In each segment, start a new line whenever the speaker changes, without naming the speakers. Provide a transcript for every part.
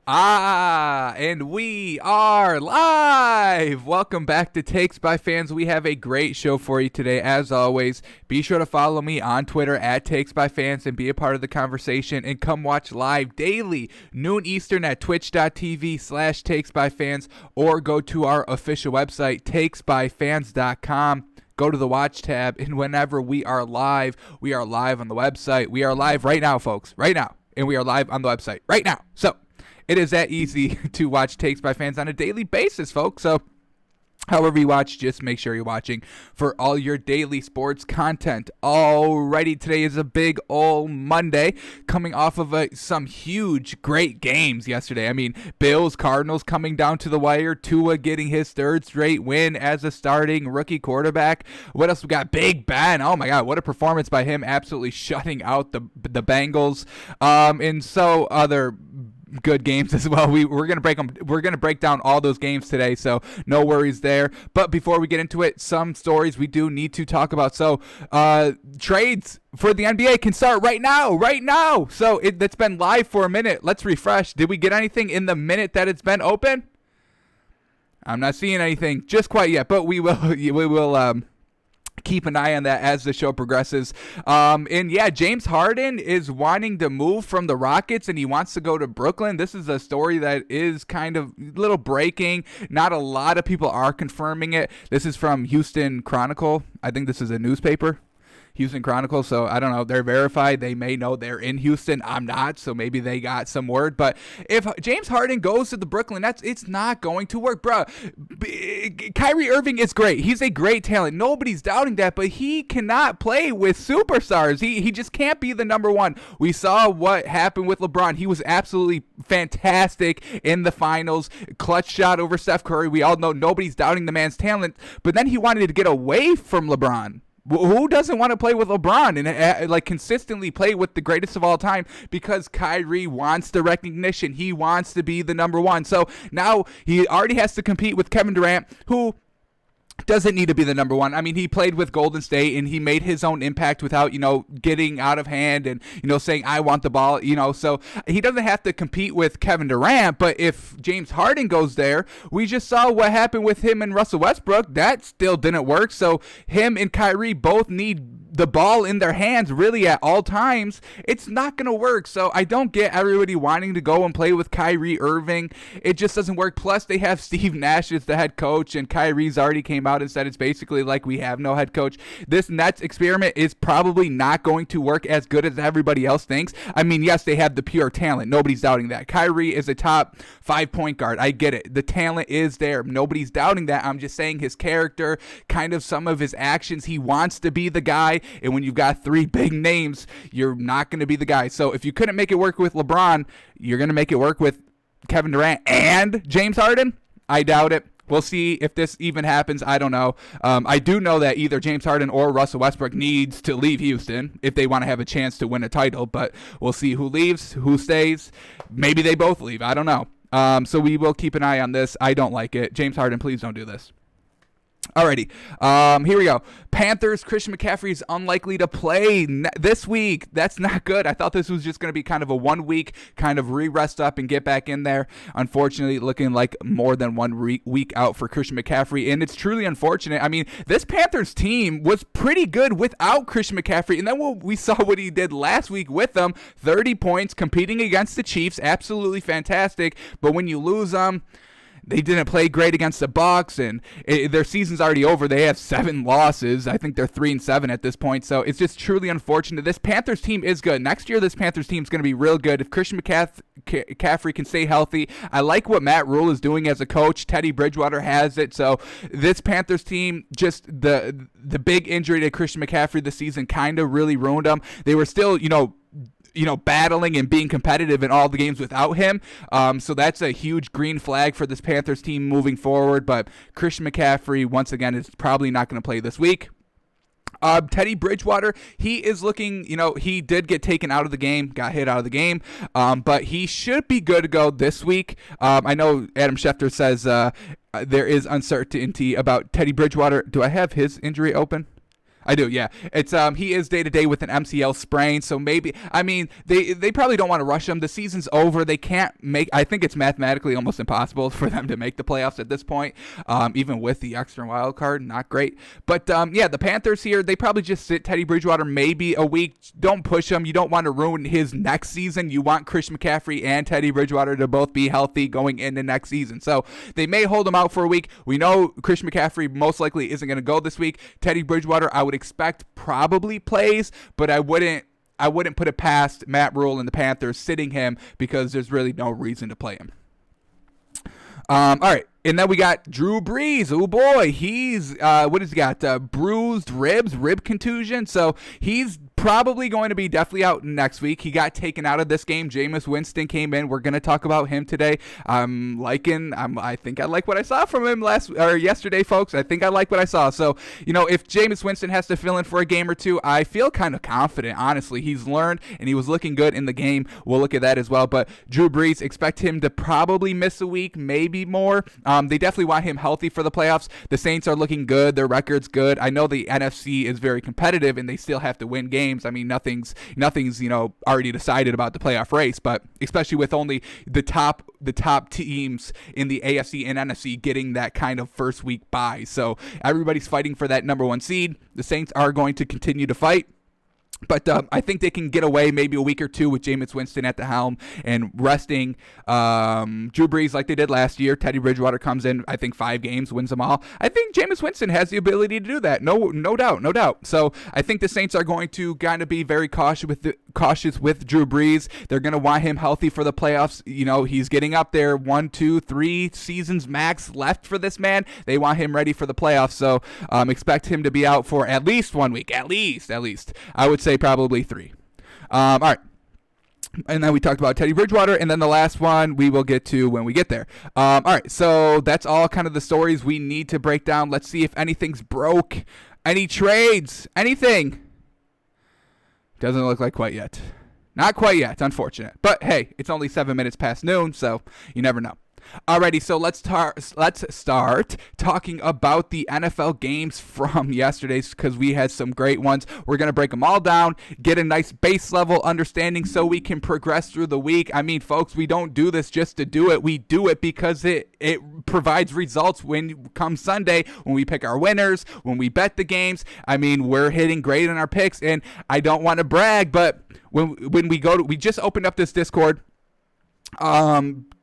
And we are live. Welcome back to Takes by Fans. We have a great show for you today. As always, be sure to follow me on Twitter at Takes by Fans and be a part of the conversation. And come watch live daily, noon Eastern at twitch.tv/Takes by Fans, or go to our official website, takesbyfans.com. Go to the watch tab, and whenever we are live on the website. We are live right now, folks, right now. And we are live on the website right now. So it is that easy to watch Takes by Fans on a daily basis, folks. So however you watch, just make sure you're watching for all your daily sports content. Alrighty, today is a big ol' Monday, coming off of some huge, great games yesterday. I mean, Bills, Cardinals coming down to the wire, Tua getting his third straight win as a starting rookie quarterback. What else we got? Big Ben. Oh my God, what a performance by him, absolutely shutting out the Bengals. And so other good games as well. We're gonna break them. We're gonna break down all those games today, so no worries there. But before we get into it, some stories we do need to talk about. So trades for the NBA can start right now. So it's been live for a minute. Let's refresh. Did we get anything in the minute that it's been open? I'm not seeing anything just quite yet, but we will keep an eye on that as the show progresses. And yeah, James Harden is wanting to move from the Rockets and he wants to go to Brooklyn. This is a story that is kind of a little breaking. Not a lot of people are confirming it. This is from Houston Chronicle. I think this is a newspaper. Houston Chronicle, so I don't know. They're verified. They may know they're in Houston. I'm not, so maybe they got some word. But if James Harden goes to the Brooklyn Nets, it's not going to work, bro. Kyrie Irving is great. He's a great talent. Nobody's doubting that, but he cannot play with superstars. He just can't be the number one. We saw what happened with LeBron. He was absolutely fantastic in the finals. Clutch shot over Steph Curry. We all know nobody's doubting the man's talent, but then he wanted to get away from LeBron. Who doesn't want to play with LeBron and like consistently play with the greatest of all time? Because Kyrie wants the recognition. He wants to be the number one. So now he already has to compete with Kevin Durant, who doesn't need to be the number one. I mean, he played with Golden State and he made his own impact without, getting out of hand and, saying, I want the ball, so he doesn't have to compete with Kevin Durant. But if James Harden goes there, we just saw what happened with him and Russell Westbrook. That still didn't work. So him and Kyrie both need the ball in their hands really at all times. It's not going to work. So I don't get everybody wanting to go and play with Kyrie Irving. It just doesn't work. Plus they have Steve Nash as the head coach and Kyrie's already came out and said it's basically like we have no head coach. This Nets experiment is probably not going to work as good as everybody else thinks. I mean, yes, they have the pure talent. Nobody's doubting that. Kyrie is a top 5 point guard. I get it. The talent is there. Nobody's doubting that. I'm just saying his character, kind of some of his actions, he wants to be the guy. And when you've got 3 big names, you're not going to be the guy. So if you couldn't make it work with LeBron, you're going to make it work with Kevin Durant and James Harden? I doubt it. We'll see if this even happens. I don't know. I do know that either James Harden or Russell Westbrook needs to leave Houston if they want to have a chance to win a title. But we'll see who leaves, who stays. Maybe they both leave. I don't know. So we will keep an eye on this. I don't like it. James Harden, please don't do this. Alrighty, here we go. Panthers, Christian McCaffrey is unlikely to play this week. That's not good. I thought this was just going to be kind of a 1 week kind of re-rest up and get back in there. Unfortunately, looking like more than 1 week out for Christian McCaffrey, and it's truly unfortunate. I mean, this Panthers team was pretty good without Christian McCaffrey, and then we saw what he did last week with them. 30 points, competing against the Chiefs, absolutely fantastic, but when you lose them, they didn't play great against the Bucs, and their season's already over. They have 7 losses. I think they're 3-7 at this point. So it's just truly unfortunate. This Panthers team is good. Next year, this Panthers team is going to be real good if Christian McCaffrey can stay healthy. I like what Matt Rule is doing as a coach. Teddy Bridgewater has it. So this Panthers team, just the big injury to Christian McCaffrey this season kind of really ruined them. They were still, battling and being competitive in all the games without him. So that's a huge green flag for this Panthers team moving forward. But Christian McCaffrey, once again, is probably not going to play this week. Teddy Bridgewater, he is looking, he did get taken out of the game, got hit out of the game, but he should be good to go this week. I know Adam Schefter says there is uncertainty about Teddy Bridgewater. Do I have his injury open? I do, yeah. It's he is day to day with an MCL sprain, so maybe they probably don't want to rush him. The season's over. They can't make. I think it's mathematically almost impossible for them to make the playoffs at this point, even with the extra wild card. Not great, but yeah, the Panthers here, they probably just sit Teddy Bridgewater maybe a week. Don't push him. You don't want to ruin his next season. You want Christian McCaffrey and Teddy Bridgewater to both be healthy going into next season. So they may hold him out for a week. We know Christian McCaffrey most likely isn't going to go this week. Teddy Bridgewater, I would expect probably plays, but I wouldn't put it past Matt Rule and the Panthers sitting him because there's really no reason to play him. All right. And then we got Drew Brees. Oh, boy. He's, what has he got? Bruised ribs, rib contusion. So he's probably going to be definitely out next week. He got taken out of this game. Jameis Winston came in. We're going to talk about him today. I think I like what I saw from him yesterday, folks. I think I like what I saw. So, if Jameis Winston has to fill in for a game or two, I feel kind of confident, honestly. He's learned, and he was looking good in the game. We'll look at that as well. But Drew Brees, expect him to probably miss a week, maybe more. They definitely want him healthy for the playoffs. The Saints are looking good. Their record's good. I know the NFC is very competitive, and they still have to win games. I mean, nothing's already decided about the playoff race, but especially with only the top teams in the AFC and NFC getting that kind of first week bye. So everybody's fighting for that number one seed. The Saints are going to continue to fight. But I think they can get away maybe a week or two with Jameis Winston at the helm and resting Drew Brees like they did last year. Teddy Bridgewater comes in, I think, 5 games, wins them all. I think Jameis Winston has the ability to do that. No doubt. So I think the Saints are going to kind of be very cautious with Drew Brees. They're going to want him healthy for the playoffs. He's getting up there, 1, 2, 3 seasons max left for this man. They want him ready for the playoffs. So expect him to be out for at least 1 week. At least. I would say probably 3. All right. And then we talked about Teddy Bridgewater, and then the last one we will get to when we get there. All right, so that's all kind of the stories we need to break down. Let's see if anything's broke. Any trades? Anything? Doesn't look like quite yet. Not quite yet, unfortunate. But hey, it's only 7 minutes past noon, so you never know. Alrighty, so let's start talking about the NFL games from yesterday because we had some great ones. We're going to break them all down, get a nice base level understanding so we can progress through the week. I mean, folks, we don't do this just to do it. We do it because it provides results when come Sunday, when we pick our winners, when we bet the games. I mean, we're hitting great in our picks, and I don't want to brag, but when we just opened up this Discord,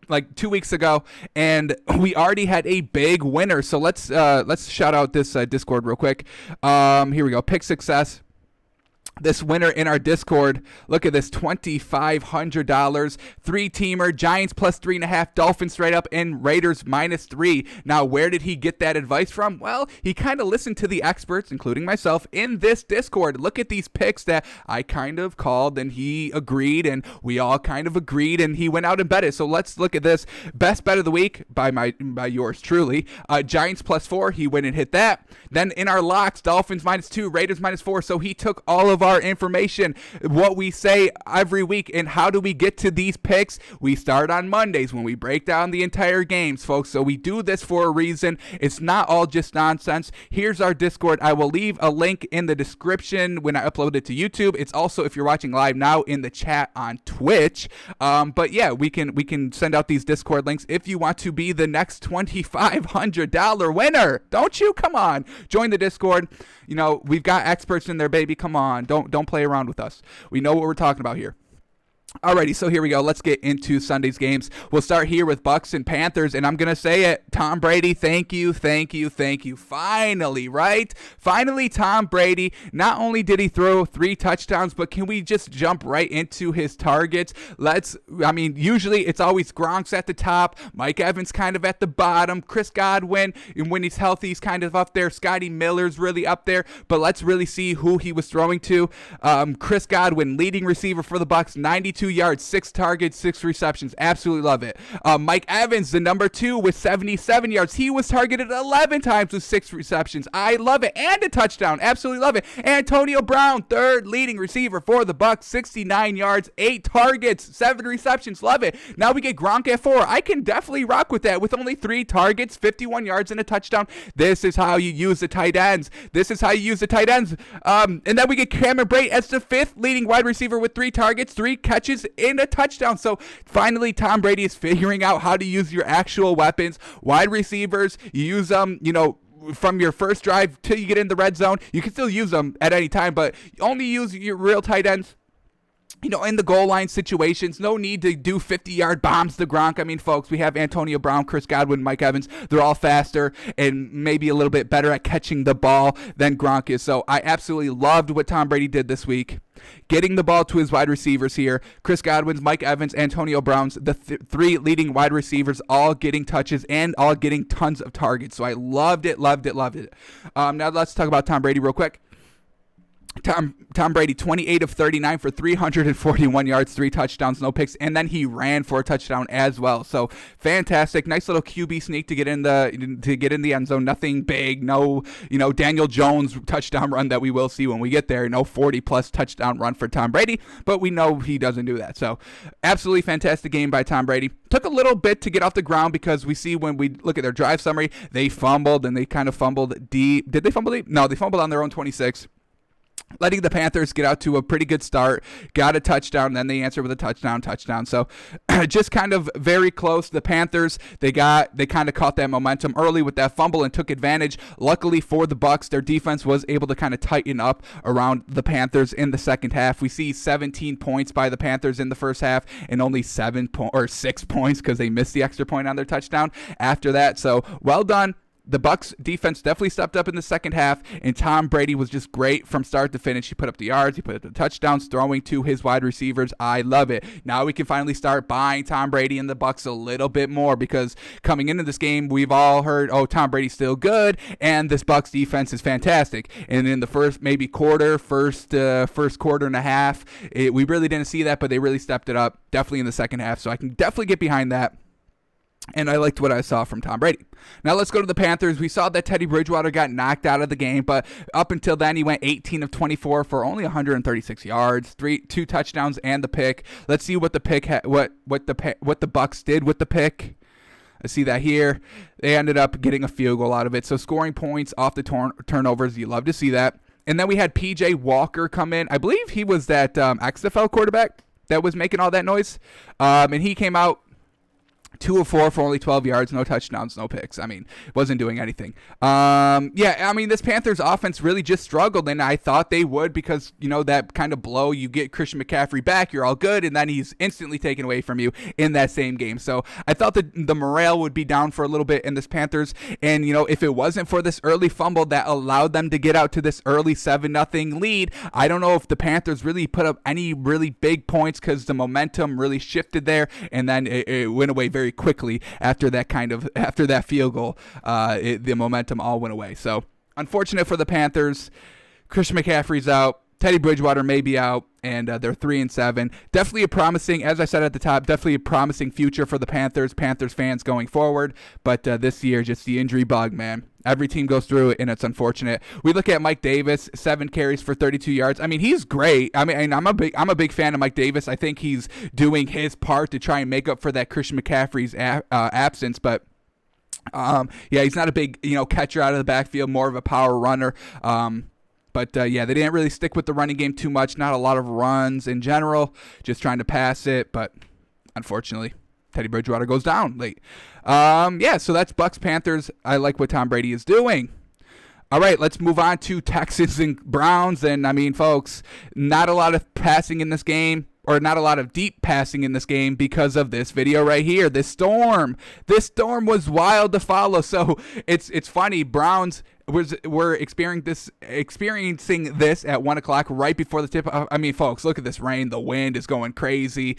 like 2 weeks ago, and we already had a big winner. So let's shout out this Discord real quick. Here we go. Pick success. This winner in our Discord, look at this, $2,500, 3-teamer, Giants plus 3.5, Dolphins straight up, and Raiders -3. Now, where did he get that advice from? Well, he kind of listened to the experts, including myself, in this Discord. Look at these picks that I kind of called, and he agreed, and we all kind of agreed, and he went out and bet it. So let's look at this. Best bet of the week by yours truly. Giants +4, he went and hit that. Then in our locks, Dolphins -2, Raiders -4. So he took all of our information, what we say every week. And how do we get to these picks? We start on Mondays when we break down the entire games, folks. So we do this for a reason. It's not all just nonsense. Here's our Discord. I will leave a link in the description when I upload it to YouTube. It's also, if you're watching live now, in the chat on Twitch. But yeah, we can send out these Discord links if you want to be the next $2,500 winner. Don't you? Come on, join the Discord. We've got experts in there, baby. Come on, don't play around with us. We know what we're talking about here. Alrighty, so here we go. Let's get into Sunday's games. We'll start here with Bucks and Panthers, and I'm going to say it. Tom Brady, thank you. Finally, right? Finally, Tom Brady. Not only did he throw 3 touchdowns, but can we just jump right into his targets? Usually it's always Gronk's at the top, Mike Evans kind of at the bottom, Chris Godwin, and when he's healthy, he's kind of up there. Scotty Miller's really up there, but let's really see who he was throwing to. Chris Godwin, leading receiver for the Bucks, 92 32 yards, 6 targets, 6 receptions. Absolutely love it. Mike Evans, the number 2 with 77 yards. He was targeted 11 times with 6 receptions. I love it. And a touchdown. Absolutely love it. Antonio Brown, third leading receiver for the Bucs, 69 yards, 8 targets, 7 receptions. Love it. Now we get Gronk at 4. I can definitely rock with that with only 3 targets, 51 yards, and a touchdown. This is how you use the tight ends. And then we get Cameron Brate as the 5th leading wide receiver with 3 targets, 3 catches, and a touchdown. So finally, Tom Brady is figuring out how to use your actual weapons. Wide receivers, you use them, from your first drive till you get in the red zone. You can still use them at any time, but only use your real tight ends in the goal line situations. No need to do 50-yard bombs to Gronk. I mean, folks, we have Antonio Brown, Chris Godwin, Mike Evans. They're all faster and maybe a little bit better at catching the ball than Gronk is. So I absolutely loved what Tom Brady did this week. Getting the ball to his wide receivers here. Chris Godwin's, Mike Evans, Antonio Brown's, the 3 leading wide receivers, all getting touches and all getting tons of targets. So I loved it. Now let's talk about Tom Brady real quick. Tom Brady, 28 of 39 for 341 yards, 3 touchdowns, no picks, and then he ran for a touchdown as well. So fantastic, nice little QB sneak to get in the end zone. Nothing big, no Daniel Jones touchdown run that we will see when we get there. No 40+ touchdown run for Tom Brady, but we know he doesn't do that. So absolutely fantastic game by Tom Brady. Took a little bit to get off the ground because we see when we look at their drive summary, they fumbled and they kind of fumbled deep. Did they fumble deep? No, they fumbled on their own 26. Letting the Panthers get out to a pretty good start, got a touchdown, then they answered with a touchdown. So just kind of very close. The Panthers, they kind of caught that momentum early with that fumble and took advantage. Luckily for the Bucs, their defense was able to kind of tighten up around the Panthers in the second half. We see 17 points by the Panthers in the first half and only 6 points because they missed the extra point on their touchdown after that. So well done. The Bucs defense definitely stepped up in the second half, and Tom Brady was just great from start to finish. He put up the yards, he put up the touchdowns, throwing to his wide receivers. I love it. Now we can finally start buying Tom Brady and the Bucs a little bit more because coming into this game, we've all heard, oh, Tom Brady's still good, and this Bucs defense is fantastic. And in the first quarter and a half, we really didn't see that, but they really stepped it up definitely in the second half. So I can definitely get behind that. And I liked what I saw from Tom Brady. Now let's go to the Panthers. We saw that Teddy Bridgewater got knocked out of the game, but up until then he went 18 of 24 for only 136 yards, 2 touchdowns and the pick. Let's see what the Bucs did with the pick. I see that here. They ended up getting a field goal out of it. So scoring points off the turnovers, you love to see that. And then we had PJ Walker come in. I believe he was that XFL quarterback that was making all that noise. And he came out 2 of 4 for only 12 yards, no touchdowns, no picks. I mean, wasn't doing anything. This Panthers offense really just struggled, and I thought they would because, that kind of blow, you get Christian McCaffrey back, you're all good, and then he's instantly taken away from you in that same game. So I thought that the morale would be down for a little bit in this Panthers, and, if it wasn't for this early fumble that allowed them to get out to this early 7-0 lead, I don't know if the Panthers really put up any really big points because the momentum really shifted there, and then it went away very quickly after that field goal. The momentum all went away. So unfortunate for the Panthers. Christian McCaffrey's out. Teddy Bridgewater may be out, and they're 3-7. Definitely a promising, as I said at the top, definitely a promising future for the Panthers fans going forward. But this year, just the injury bug, man. Every team goes through it, and it's unfortunate. We look at Mike Davis, 7 carries for 32 yards. I mean, he's great. I mean, I'm a big fan of Mike Davis. I think he's doing his part to try and make up for that Christian McCaffrey's absence, but he's not a big, catcher out of the backfield, more of a power runner. But they didn't really stick with the running game too much. Not a lot of runs in general, just trying to pass it. But unfortunately, Teddy Bridgewater goes down late. So that's Bucs Panthers. I like what Tom Brady is doing. All right, let's move on to Texans and Browns. And, I mean, folks, not a lot of passing in this game, or not a lot of deep passing in this game because of this video right here, this storm. This storm was wild to follow. So it's funny. Browns were experiencing this at 1 o'clock right before the tip. I mean, folks, look at this rain. The wind is going crazy.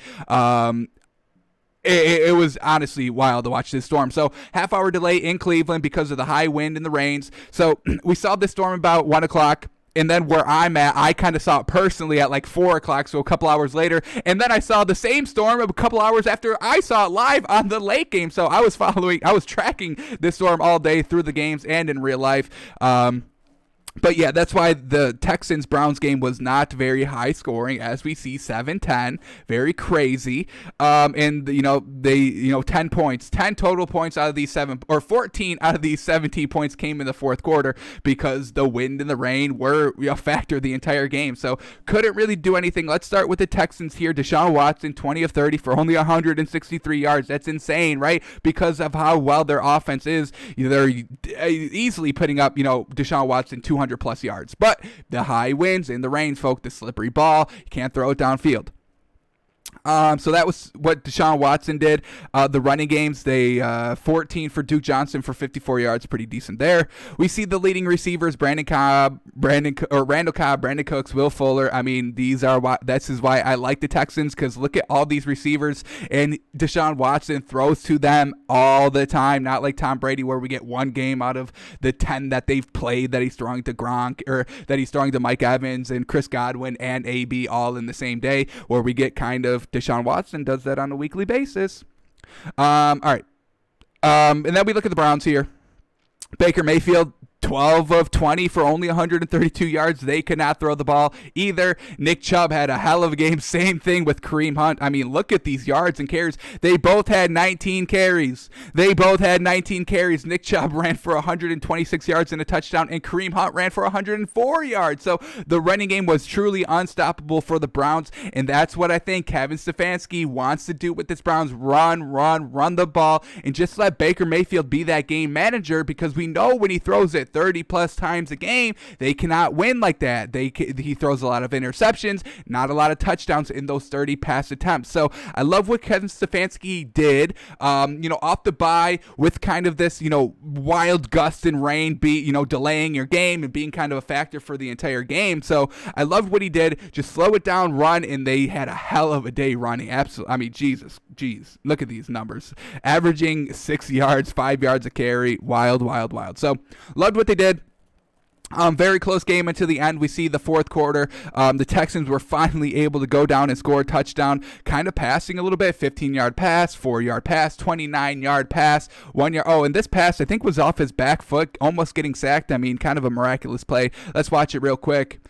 It was honestly wild to watch this storm. So half-hour delay in Cleveland because of the high wind and the rains. So we saw this storm about 1 o'clock. And then where I'm at, I kind of saw it personally at like 4 o'clock, so a couple hours later. And then I saw the same storm a couple hours after I saw it live on the late game. So I was tracking this storm all day through the games and in real life. But yeah, that's why the Texans-Browns game was not very high scoring, as we see 7-10, very crazy. And 10 points, 10 total points out of these 14 out of these 17 points came in the fourth quarter because the wind and the rain were a factor the entire game. So couldn't really do anything. Let's start with the Texans here. Deshaun Watson, 20 of 30 for only 163 yards. That's insane, right? Because of how well their offense is. They're easily putting up, Deshaun Watson 200 plus yards, but the high winds and the rain, folk, the slippery ball, you can't throw it downfield. So that was what Deshaun Watson did. The running games, they 14 for Duke Johnson for 54 yards, pretty decent there. We see the leading receivers: Randall Cobb, Brandon Cooks, Will Fuller. I mean, this is why I like the Texans, because look at all these receivers, and Deshaun Watson throws to them all the time. Not like Tom Brady, where we get one game out of the 10 that they've played that he's throwing to Gronk, or that he's throwing to Mike Evans and Chris Godwin and AB all in the same day, where we get kind of Deshaun Watson does that on a weekly basis. All right. And then we look at the Browns here. Baker Mayfield, 12 of 20 for only 132 yards. They could not throw the ball either. Nick Chubb had a hell of a game. Same thing with Kareem Hunt. I mean, look at these yards and carries. They both had 19 carries. Nick Chubb ran for 126 yards and a touchdown, and Kareem Hunt ran for 104 yards. So the running game was truly unstoppable for the Browns, and that's what I think Kevin Stefanski wants to do with this Browns. Run the ball, and just let Baker Mayfield be that game manager, because we know when he throws it 30 plus times a game, they cannot win like that. He throws a lot of interceptions, not a lot of touchdowns in those 30 pass attempts. So I love what Kevin Stefanski did, off the bye with kind of this, wild gust and rain, delaying your game and being kind of a factor for the entire game. So I loved what he did. Just slow it down, run, and they had a hell of a day running. Absolutely. I mean, jeez, look at these numbers. Averaging 6 yards, 5 yards a carry. Wild. So loved what they did. Very close game until the end. We see the fourth quarter. The Texans were finally able to go down and score a touchdown, kind of passing a little bit. 15-yard pass, 4-yard pass, 29-yard pass, 1 yard. Oh, and this pass, I think, was off his back foot, almost getting sacked. I mean, kind of a miraculous play. Let's watch it real quick.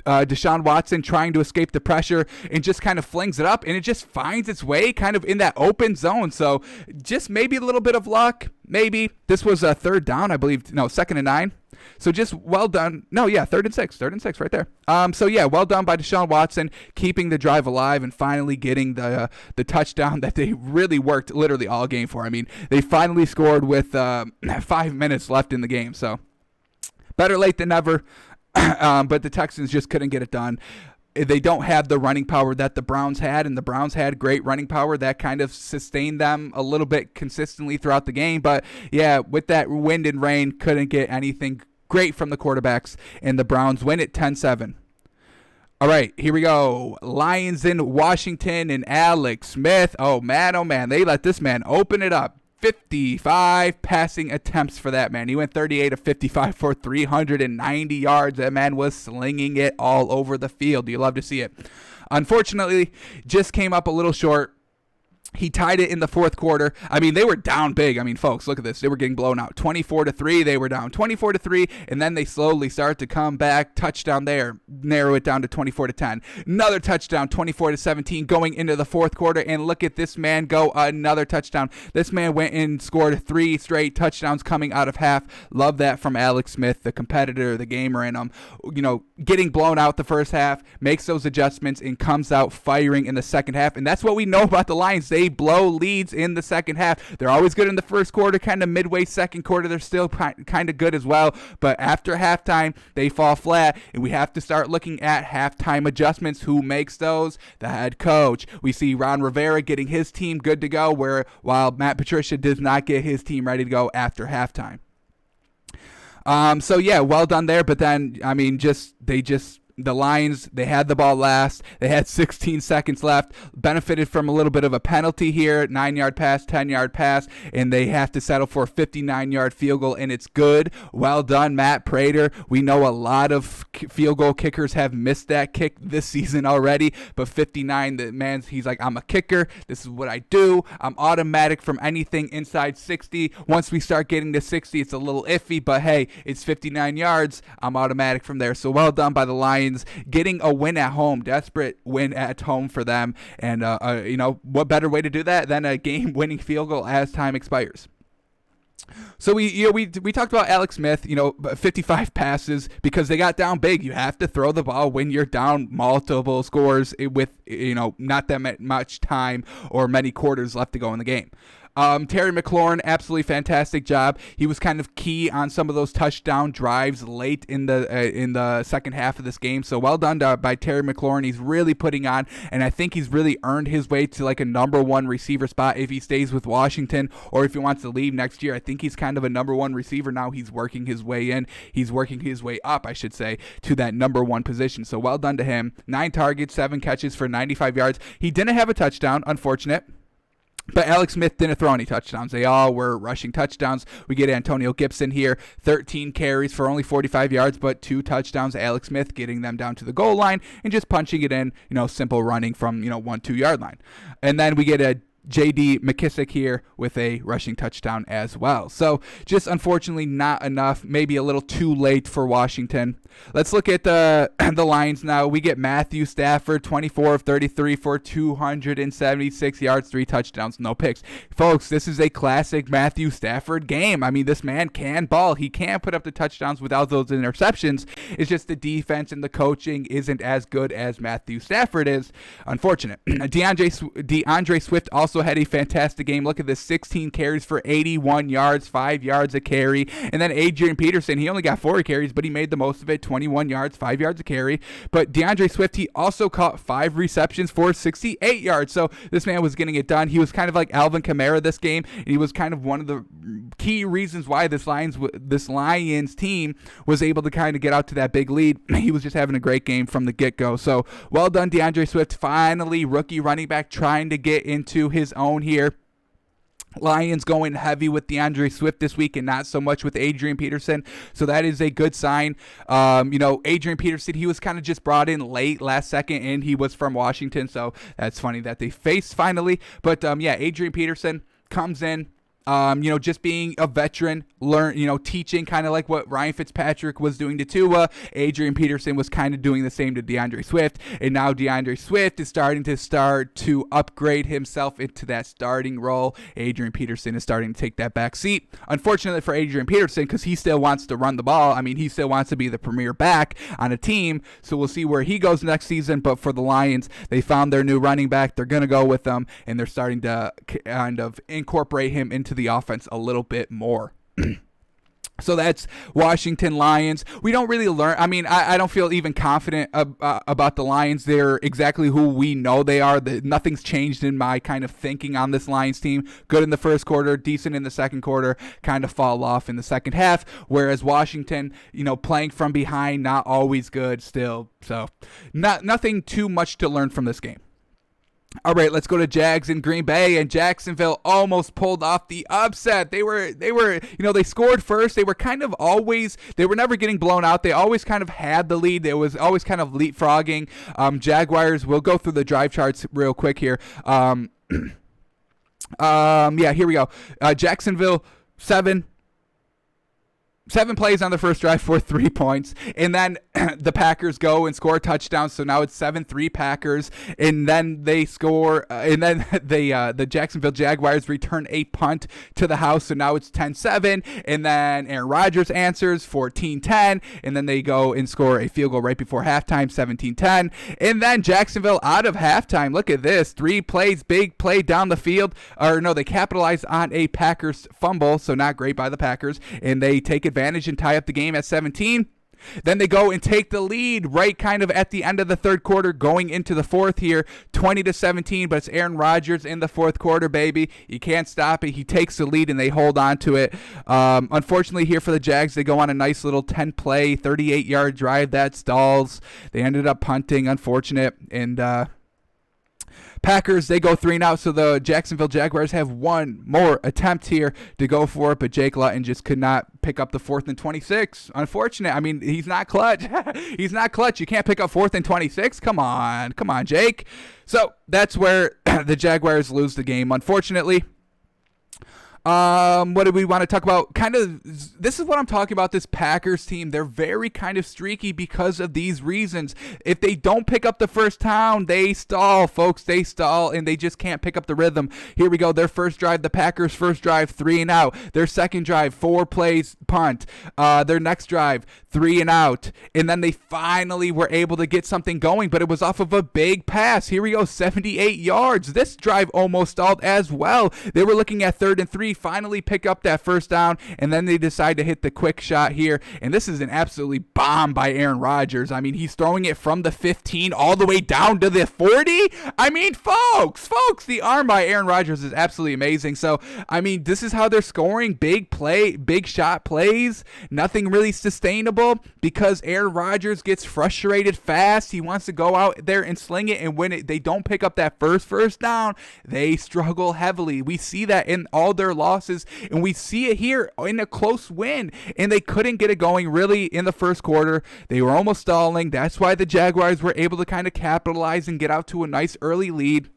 Deshaun Watson trying to escape the pressure and just kind of flings it up, and it just finds its way kind of in that open zone. So just maybe a little bit of luck. Maybe this was a third down, I believe. No, 2nd and 9. So just well done. No, yeah, 3rd and 6 right there. So yeah, well done by Deshaun Watson, keeping the drive alive and finally getting the touchdown that they really worked literally all game for. I mean, they finally scored with 5 minutes left in the game. So better late than never. But the Texans just couldn't get it done. They don't have the running power that the Browns had, and the Browns had great running power that kind of sustained them a little bit consistently throughout the game. But yeah, with that wind and rain, couldn't get anything great from the quarterbacks, and the Browns win it 10-7. All right, here we go. Lions in Washington, and Alex Smith. Oh man, they let this man open it up. 55 passing attempts for that man. He went 38 of 55 for 390 yards. That man was slinging it all over the field. You love to see it. Unfortunately, just came up a little short. He tied it in the fourth quarter. I mean, they were down big. I mean, folks, look at this. They were getting blown out. 24-3. They were down 24-3, and then they slowly start to come back. Touchdown there. Narrow it down to 24-10. Another touchdown, 24-17, going into the fourth quarter. And look at this man go. Another touchdown. This man went and scored 3 straight touchdowns coming out of half. Love that from Alex Smith, the competitor, the gamer in him. Getting blown out the first half, makes those adjustments, and comes out firing in the second half. And that's what we know about the Lions. They blow leads in the second half. They're always good in the first quarter, kind of midway second quarter. They're still kind of good as well. But after halftime, they fall flat, and we have to start looking at halftime adjustments. Who makes those? The head coach. We see Ron Rivera getting his team good to go, while Matt Patricia does not get his team ready to go after halftime. So yeah, well done there. But then, I mean, they just the Lions, they had the ball last. They had 16 seconds left, benefited from a little bit of a penalty here, 9-yard pass, 10-yard pass, and they have to settle for a 59-yard field goal, and it's good. Well done, Matt Prater. We know a lot of field goal kickers have missed that kick this season already, but 59, the man, he's like, I'm a kicker. This is what I do. I'm automatic from anything inside 60. Once we start getting to 60, it's a little iffy, but hey, it's 59 yards. I'm automatic from there. So well done by the Lions. Getting a win at home, desperate win at home for them, and what better way to do that than a game-winning field goal as time expires. So we talked about Alex Smith, 55 passes because they got down big. You have to throw the ball when you're down multiple scores with not that much time or many quarters left to go in the game. Terry McLaurin, absolutely fantastic job. He was kind of key on some of those touchdown drives late in the second half of this game. So well done by Terry McLaurin. He's really putting on, and I think he's really earned his way to like a number one receiver spot if he stays with Washington or if he wants to leave next year. I think he's kind of a number one receiver now. He's working his way in. He's working his way up, I should say, to that number one position. So well done to him. 9 targets, 7 catches for 95 yards. He didn't have a touchdown, unfortunate. But Alex Smith didn't throw any touchdowns. They all were rushing touchdowns. We get Antonio Gibson here, 13 carries for only 45 yards, but 2 touchdowns. Alex Smith getting them down to the goal line and just punching it in, simple running from, 1-2 yard line. And then we get a J.D. McKissick here with a rushing touchdown as well. So just unfortunately not enough, maybe a little too late for Washington. Let's look at the Lions now. We get Matthew Stafford, 24 of 33 for 276 yards, 3 touchdowns, no picks. Folks, this is a classic Matthew Stafford game. I mean, this man can ball. He can put up the touchdowns without those interceptions. It's just the defense and the coaching isn't as good as Matthew Stafford is. Unfortunate. DeAndre Swift also had a fantastic game. Look at this, 16 carries for 81 yards, 5 yards a carry. And then Adrian Peterson, he only got 4 carries, but he made the most of it, 21 yards, 5 yards a carry. But DeAndre Swift, he also caught 5 receptions for 68 yards. So this man was getting it done. He was kind of like Alvin Kamara this game, and he was kind of one of the key reasons why this Lions team was able to kind of get out to that big lead. He was just having a great game from the get-go. So well done, DeAndre Swift. Finally, rookie running back trying to get into his own here. Lions going heavy with DeAndre Swift this week and not so much with Adrian Peterson. So that is a good sign. Adrian Peterson, he was kind of just brought in late last second, and he was from Washington. So that's funny that they faced finally. But Adrian Peterson comes in. Just being a veteran, teaching kind of like what Ryan Fitzpatrick was doing to Tua. Adrian Peterson was kind of doing the same to DeAndre Swift, and now DeAndre Swift is starting to upgrade himself into that starting role. Adrian Peterson is starting to take that back seat. Unfortunately for Adrian Peterson, because he still wants to run the ball. I mean, he still wants to be the premier back on a team, so we'll see where he goes next season. But for the Lions, they found their new running back. They're going to go with them, and they're starting to kind of incorporate him into the offense a little bit more. So that's Washington Lions. We don't really learn. I mean, I don't feel even confident about the Lions. They're exactly who we know they are. Nothing's changed in my kind of thinking on this Lions team. Good in the first quarter, decent in the second quarter, kind of fall off in the second half. Whereas Washington, playing from behind, not always good still. So nothing too much to learn from this game. All right, let's go to Jags in Green Bay, and Jacksonville almost pulled off the upset. They they scored first. They were never getting blown out. They always kind of had the lead. They was always kind of leapfrogging. Jaguars, we'll go through the drive charts real quick here. Here we go. Jacksonville, 7 plays on the first drive for 3 points, and then the Packers go and score a touchdown. So now it's 7-3 Packers, and then they score, and then the Jacksonville Jaguars return a punt to the house. So now it's 10-7, and then Aaron Rodgers answers 14-10, and then they go and score a field goal right before halftime, 17-10, and then Jacksonville out of halftime. Look at this, 3 plays, big play down the field, they capitalize on a Packers fumble. So not great by the Packers, and they take advantage and tie up the game at 17. Then they go and take the lead right kind of at the end of the third quarter, going into the fourth here, 20-17, but it's Aaron Rodgers in the fourth quarter, baby. You can't stop it. He takes the lead, and they hold on to it. Unfortunately, here for the Jags, they go on a nice little 10-play, 38-yard drive that stalls. They ended up punting, unfortunate, and Packers, they go 3-and-out, so the Jacksonville Jaguars have one more attempt here to go for it, but Jake Luton just could not pick up the 4th and 26. Unfortunate. I mean, he's not clutch. He's not clutch. You can't pick up 4th and 26? Come on, Jake. So that's where the Jaguars lose the game, unfortunately. What do we want to talk about? Kind of, this is what I'm talking about, this Packers team. They're very kind of streaky because of these reasons. If they don't pick up the first down, they stall, folks. They stall, and they just can't pick up the rhythm. Here we go. Their first drive, the Packers' first drive, 3-and-out. Their second drive, 4 plays, punt. Their next drive, 3-and-out. And then they finally were able to get something going, but it was off of a big pass. Here we go, 78 yards. This drive almost stalled as well. They were looking at 3rd and 3. Finally pick up that first down, and then they decide to hit the quick shot here, and this is an absolutely bomb by Aaron Rodgers. I mean, he's throwing it from the 15 all the way down to the 40. I mean, folks, the arm by Aaron Rodgers is absolutely amazing. So, I mean, this is how they're scoring big shot plays, nothing really sustainable, because Aaron Rodgers gets frustrated fast. He wants to go out there and sling it, and when they don't pick up that first down, they struggle heavily. We see that in all their losses, and we see it here in a close win, and they couldn't get it going really in the first quarter. They were almost stalling. That's why the Jaguars were able to kind of capitalize and get out to a nice early lead.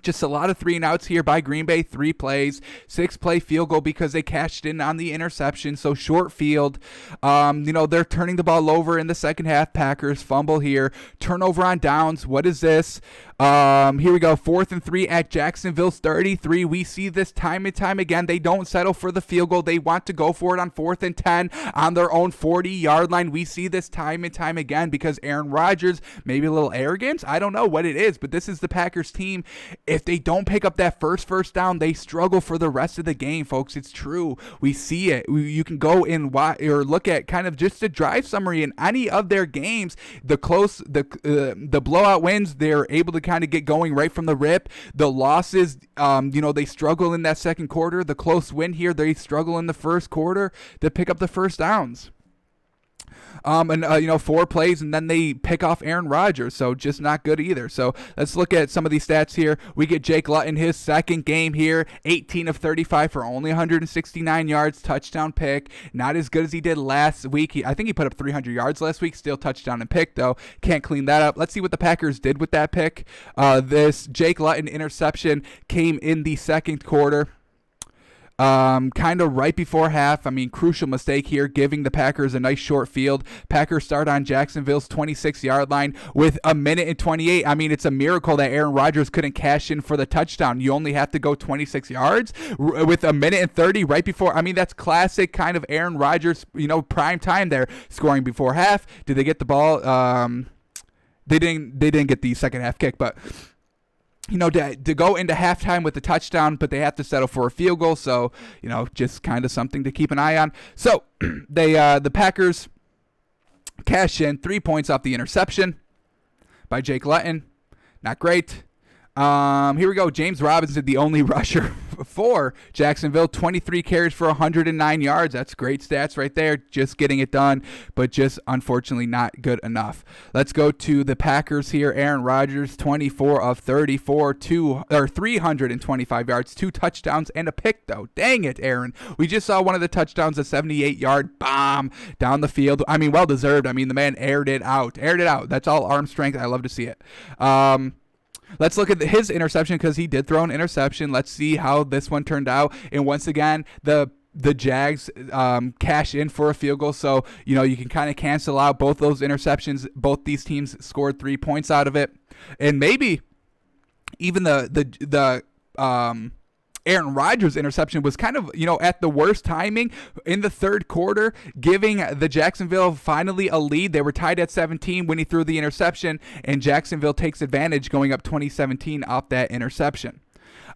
Just a lot of 3-and-outs here by Green Bay, 3 plays, 6-play field goal because they cashed in on the interception, so short field. They're turning the ball over in the second half. Packers fumble here. Turnover on downs. What is this? Here we go, 4th and 3 at Jacksonville's 33. We see this time and time again. They don't settle for the field goal. They want to go for it on 4th and 10 on their own 40-yard line. We see this time and time again because Aaron Rodgers, maybe a little arrogance. I don't know what it is, but this is the Packers team. If they don't pick up that first down, they struggle for the rest of the game, folks. It's true. We see it. You can go and watch or look at kind of just a drive summary in any of their games. The blowout wins, they're able to kind of get going right from the rip. The losses, they struggle in that second quarter. The close win here, they struggle in the first quarter to pick up the first downs. 4 plays, and then they pick off Aaron Rodgers, so just not good either. So let's look at some of these stats here. We get Jake Luton, his second game here, 18 of 35 for only 169 yards, touchdown pick. Not as good as he did last week. I think he put up 300 yards last week, still touchdown and pick, though. Can't clean that up. Let's see what the Packers did with that pick. This Jake Luton interception came in the second quarter. Kind of right before half. I mean, crucial mistake here, giving the Packers a nice short field. Packers start on Jacksonville's 26-yard line with 1:28. I mean, it's a miracle that Aaron Rodgers couldn't cash in for the touchdown. You only have to go 26 yards with 1:30 right before. I mean, that's classic kind of Aaron Rodgers, prime time there, scoring before half. Did they get the ball? They didn't get the second half kick, but to go into halftime with the touchdown, but they have to settle for a field goal. So, just kind of something to keep an eye on. So the Packers cash in 3 points off the interception by Jake Luton. Not great. Here we go. James Robinson, the only rusher for Jacksonville, 23 carries for 109 yards. That's great stats right there. Just getting it done, but just unfortunately not good enough. Let's go to the Packers here. Aaron Rodgers, 24 of 34, 325 yards, 2 touchdowns, and a pick, though. Dang it, Aaron. We just saw one of the touchdowns, a 78-yard bomb down the field. I mean, well-deserved. I mean, the man aired it out. That's all arm strength. I love to see it. Let's look at his interception because he did throw an interception. Let's see how this one turned out. And once again, the Jags cash in for a field goal. So, you can kind of cancel out both those interceptions. Both these teams scored 3 points out of it. And maybe even the Aaron Rodgers' interception was kind of, at the worst timing in the third quarter, giving the Jacksonville finally a lead. They were tied at 17 when he threw the interception, and Jacksonville takes advantage going up 20-17 off that interception.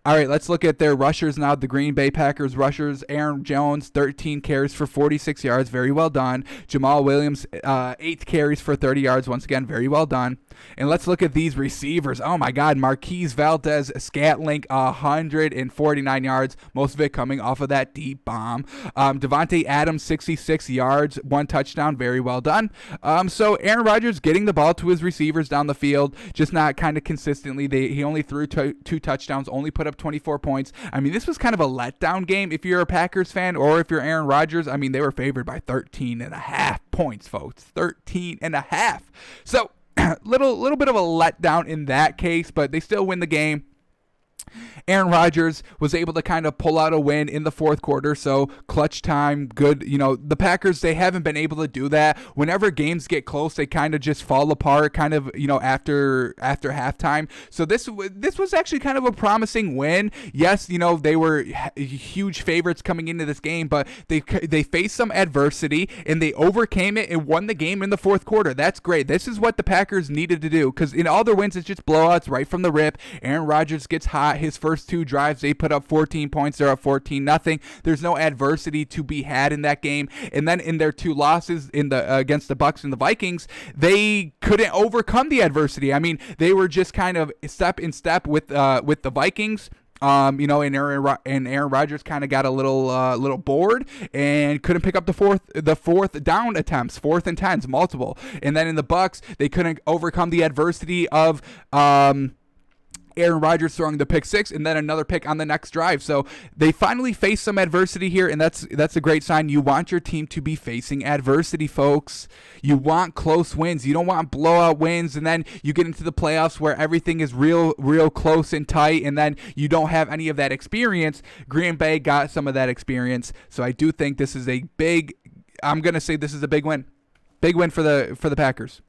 All right, let's look at their rushers now. The Green Bay Packers rushers, Aaron Jones, 13 carries for 46 yards. Very well done. Jamal Williams, 8 carries for 30 yards. Once again, very well done. And let's look at these receivers. Oh, my God. Marquise Valdez-Scantling, 149 yards, most of it coming off of that deep bomb. Devontae Adams, 66 yards, 1 touchdown. Very well done. So Aaron Rodgers getting the ball to his receivers down the field, just not kind of consistently. He only threw 2 touchdowns, only put up 24 points. I mean, this was kind of a letdown game if you're a Packers fan or if you're Aaron Rodgers. I mean, they were favored by 13.5 points, folks. 13.5. So, little bit of a letdown in that case, but they still win the game. Aaron Rodgers was able to kind of pull out a win in the fourth quarter, so clutch time, good. The Packers, they haven't been able to do that. Whenever games get close, they kind of just fall apart, kind of, after halftime. So this was actually kind of a promising win. Yes, they were huge favorites coming into this game, but they faced some adversity, and they overcame it and won the game in the fourth quarter. That's great. This is what the Packers needed to do, because in all their wins, it's just blowouts right from the rip. Aaron Rodgers gets hot. His first 2 drives, they put up 14 points. They're up 14-0. There's no adversity to be had in that game. And then in their 2 losses against the Bucs and the Vikings, they couldn't overcome the adversity. I mean, they were just kind of step in step with the Vikings. And Aaron Rodgers kind of got a little bored and couldn't pick up the fourth down attempts, 4th and 10s, multiple. And then in the Bucs, they couldn't overcome the adversity of Aaron Rodgers throwing the pick 6 and then another pick on the next drive. So they finally faced some adversity here, and that's a great sign. You want your team to be facing adversity, folks. You want close wins. You don't want blowout wins, and then you get into the playoffs where everything is real close and tight, and then you don't have any of that experience. Green Bay got some of that experience, so I do think this is I'm going to say this is a big win. Big win for the Packers.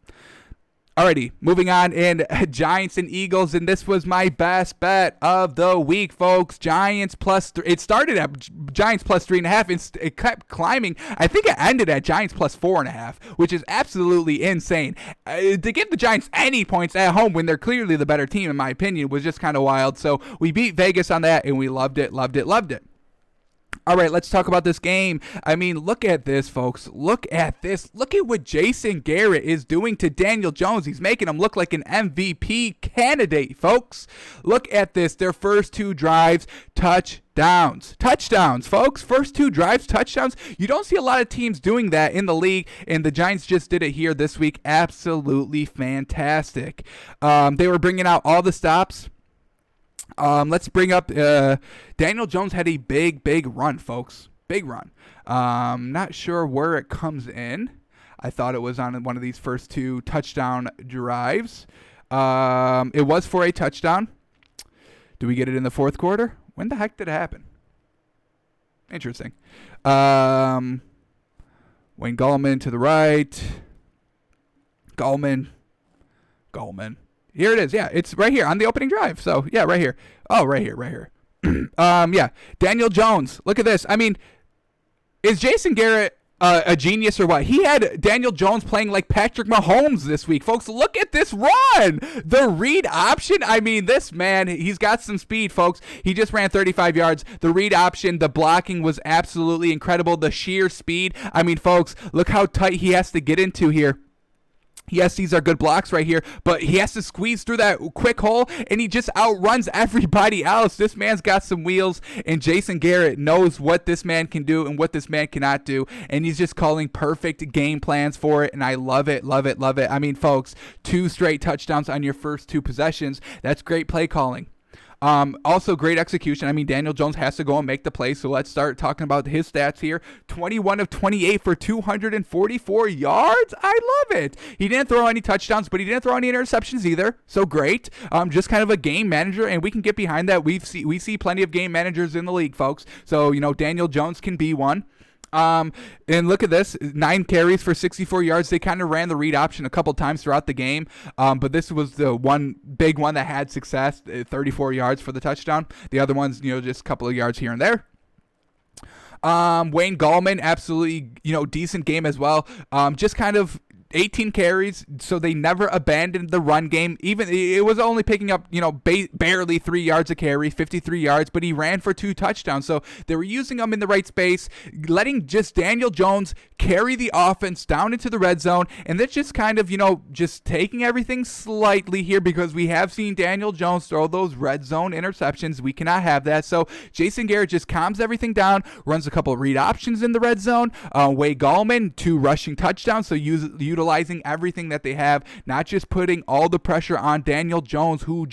Alrighty, moving on, and Giants and Eagles, and this was my best bet of the week, folks. Giants plus 3. It started at Giants plus 3.5. It kept climbing. I think it ended at Giants plus 4.5, which is absolutely insane. To give the Giants any points at home when they're clearly the better team, in my opinion, was just kind of wild. So we beat Vegas on that, and we loved it. All right, let's talk about this game. I mean, look at this, folks. Look at this. Look at what Jason Garrett is doing to Daniel Jones. He's making him look like an MVP candidate, folks. Look at this. Their first 2 drives, touchdowns, folks. First 2 drives, touchdowns. You don't see a lot of teams doing that in the league, and the Giants just did it here this week. Absolutely fantastic. They were bringing out all the stops. Let's bring up Daniel Jones had a big run, folks. Big run. Not sure where it comes in. I thought it was on one of these first 2 touchdown drives. It was for a touchdown. Do we get it in the fourth quarter? When the heck did it happen? Interesting. Wayne Gallman to the right. Gallman. Here it is. Yeah, it's right here on the opening drive. So, yeah, right here. Oh, right here. Yeah, Daniel Jones. Look at this. I mean, is Jason Garrett a genius or what? He had Daniel Jones playing like Patrick Mahomes this week. Folks, look at this run. The read option. I mean, this man, he's got some speed, folks. He just ran 35 yards. The read option, the blocking was absolutely incredible. The sheer speed. I mean, folks, look how tight he has to get into here. Yes, these are good blocks right here, but he has to squeeze through that quick hole, and he just outruns everybody else. This man's got some wheels, and Jason Garrett knows what this man can do and what this man cannot do, and he's just calling perfect game plans for it, and I love it. I mean, folks, 2 straight touchdowns on your first 2 possessions. That's great play calling. Also great execution. I mean, Daniel Jones has to go and make the play, so let's start talking about his stats here. 21 of 28 for 244 yards. I love it. He didn't throw any touchdowns, but he didn't throw any interceptions either, so great. Just kind of a game manager, and we can get behind that. We see plenty of game managers in the league, folks, so Daniel Jones can be one. And look at this, 9 carries for 64 yards. They kind of ran the read option a couple times throughout the game, but this was the one big one that had success, 34 yards for the touchdown. The other ones, just a couple of yards here and there. Wayne Gallman, absolutely, decent game as well. Just kind of 18 carries, so they never abandoned the run game. Even it was only picking up, barely 3 yards a carry, 53 yards, but he ran for 2 touchdowns. So they were using him in the right space, letting just Daniel Jones carry the offense down into the red zone, and that's just kind of, just taking everything slightly here because we have seen Daniel Jones throw those red zone interceptions. We cannot have that. So Jason Garrett just calms everything down, runs a couple of read options in the red zone. Wade Gallman, 2 rushing touchdowns, so utilizing everything that they have, not just putting all the pressure on Daniel Jones, who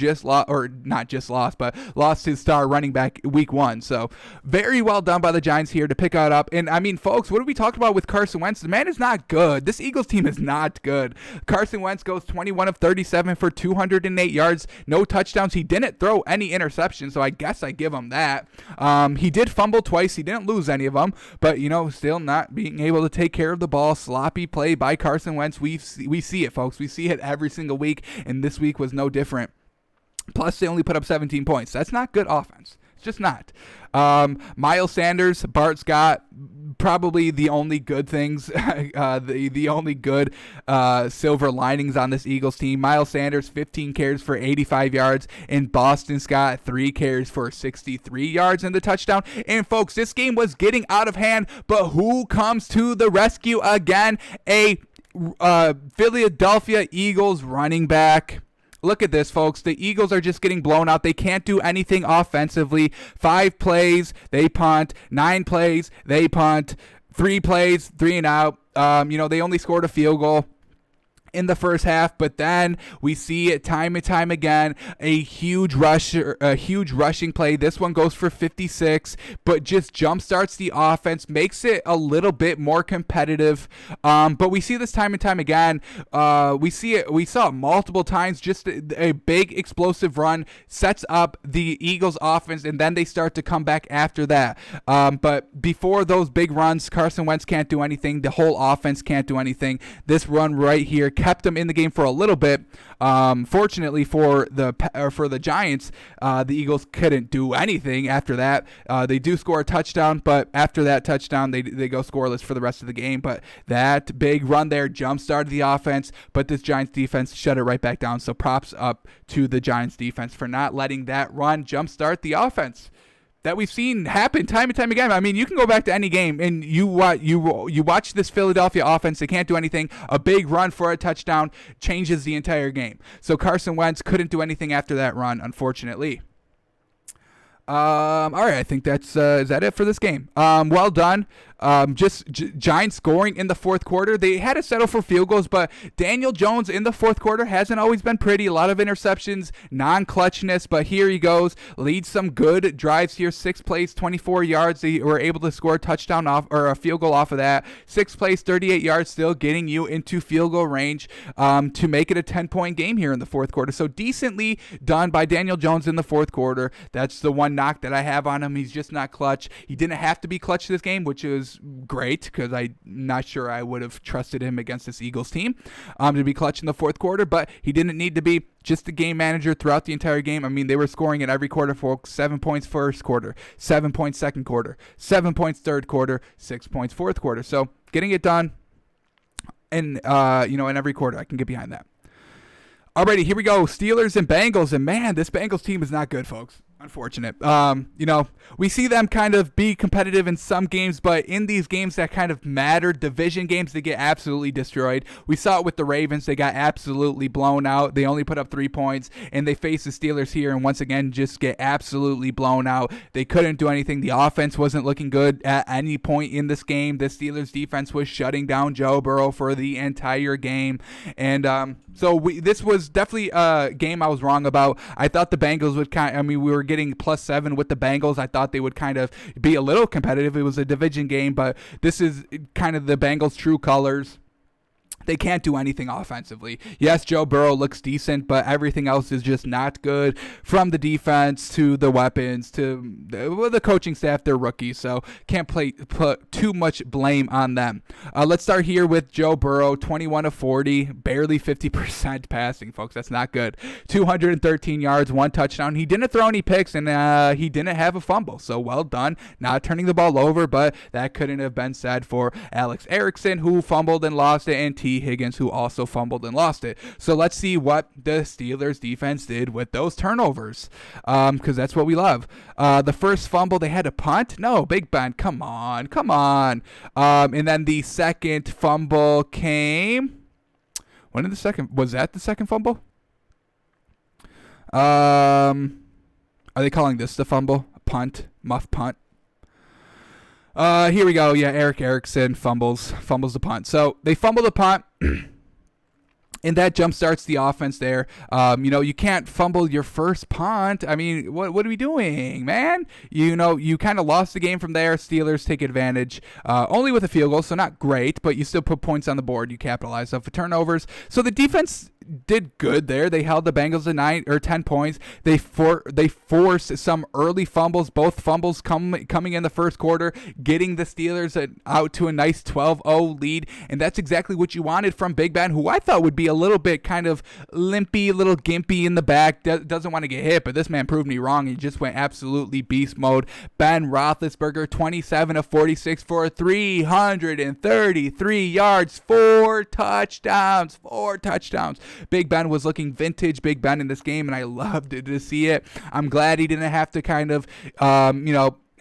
lost his star running back week 1. So very well done by the Giants here to pick it up. And I mean, folks, what have we talked about with Carson Wentz? The man is not good. This Eagles team is not good. Carson Wentz goes 21 of 37 for 208 yards, no touchdowns. He didn't throw any interceptions, so I guess I give him that. He did fumble twice. He didn't lose any of them, but still not being able to take care of the ball. Sloppy play by Carson Wentz. We see it, folks. We see it every single week, and this week was no different. Plus, they only put up 17 points. That's not good offense. It's just not. Miles Sanders, Bart Scott, probably the only good things, the only good silver linings on this Eagles team. Miles Sanders, 15 carries for 85 yards, and Boston Scott, 3 carries for 63 yards in the touchdown. And folks, this game was getting out of hand, but who comes to the rescue again? A Philadelphia Eagles running back. Look at this, folks. The Eagles are just getting blown out. They can't do anything offensively. 5 plays, they punt. 9 plays, they punt. 3 plays, 3 and out. They only scored a field goal in the first half, but then we see it time and time again, a huge rushing play. This one goes for 56, but just jump starts the offense, makes it a little bit more competitive. But we see this time and time again. We saw it multiple times. Just a big explosive run sets up the Eagles offense, and then they start to come back after that. But before those big runs, Carson Wentz can't do anything. The whole offense can't do anything. This run right here kept them in the game for a little bit. Fortunately for the Giants, the Eagles couldn't do anything after that. They do score a touchdown, but after that touchdown, they go scoreless for the rest of the game. But that big run there jump-started the offense, but this Giants defense shut it right back down. So props up to the Giants defense for not letting that run jump-start the offense that we've seen happen time and time again. I mean, you can go back to any game and you watch this Philadelphia offense. They can't do anything. A big run for a touchdown changes the entire game. So Carson Wentz couldn't do anything after that run, unfortunately. All right, I think that's is that it for this game? Well done. Giants scoring in the fourth quarter. They had to settle for field goals, but Daniel Jones in the fourth quarter hasn't always been pretty. A lot of interceptions, non-clutchness, but here he goes. Leads some good drives here. 6 plays, 24 yards. They were able to score a touchdown off or a field goal off of that. 6 plays, 38 yards, still getting you into field goal range to make it a 10-point game here in the fourth quarter. So decently done by Daniel Jones in the fourth quarter. That's the one knock that I have on him. He's just not clutch. He didn't have to be clutch this game, which is great because I'm not sure I would have trusted him against this Eagles team to be clutch in the fourth quarter, but he didn't need to be. Just the game manager throughout the entire game. I mean, they were scoring at every quarter, folks. 7 points first quarter, 7 points second quarter, 7 points third quarter, 6 points fourth quarter. So getting it done in every quarter. I can get behind that. Alrighty, here we go. Steelers and Bengals. And man, this Bengals team is not good, folks. Unfortunate. We see them kind of be competitive in some games, but in these games that kind of matter, division games, they get absolutely destroyed. We saw it with the Ravens. They got absolutely blown out. They only put up 3 points, and they face the Steelers here, and once again, just get absolutely blown out. They couldn't do anything. The offense wasn't looking good at any point in this game. The Steelers defense was shutting down Joe Burrow for the entire game, and this was definitely a game I was wrong about. I thought the Bengals would we were getting +7 with the Bengals. I thought they would kind of be a little competitive. It was a division game, but this is kind of the Bengals' true colors. They can't do anything offensively. Yes, Joe Burrow looks decent, but everything else is just not good. From the defense to the weapons to the coaching staff, they're rookies, so can't put too much blame on them. Let's start here with Joe Burrow, 21 of 40, barely 50% passing, folks. That's not good. 213 yards, 1 touchdown. He didn't throw any picks, and he didn't have a fumble, so well done. Not turning the ball over, but that couldn't have been said for Alex Erickson, who fumbled and lost it, and T. Tee Higgins, who also fumbled and lost it. So let's see what the Steelers defense did with those turnovers, because that's what we love. The first fumble, they had to punt? No, Big Ben, come on. And then the second fumble came... Was that the second fumble? Are they calling this the fumble? Punt? Muff punt? Here we go. Yeah, Eric Erickson fumbles the punt. So they fumble the punt. And that jump starts the offense there. You can't fumble your first punt. I mean, what are we doing, man? You kind of lost the game from there. Steelers take advantage, only with a field goal, so not great, but you still put points on the board. You capitalize off of turnovers. So the defense did good there. They held the Bengals to 9 or 10 points. They forced some early fumbles, both fumbles coming in the first quarter, getting the Steelers out to a nice 12-0 lead, and that's exactly what you wanted from Big Ben, who I thought would be a little bit kind of limpy, a little gimpy in the back, doesn't want to get hit, but this man proved me wrong. He just went absolutely beast mode. Ben Roethlisberger, 27 of 46 for 333 yards, 4 touchdowns. Big Ben was looking vintage Big Ben in this game, and I loved to see it. I'm glad he didn't have to kind of,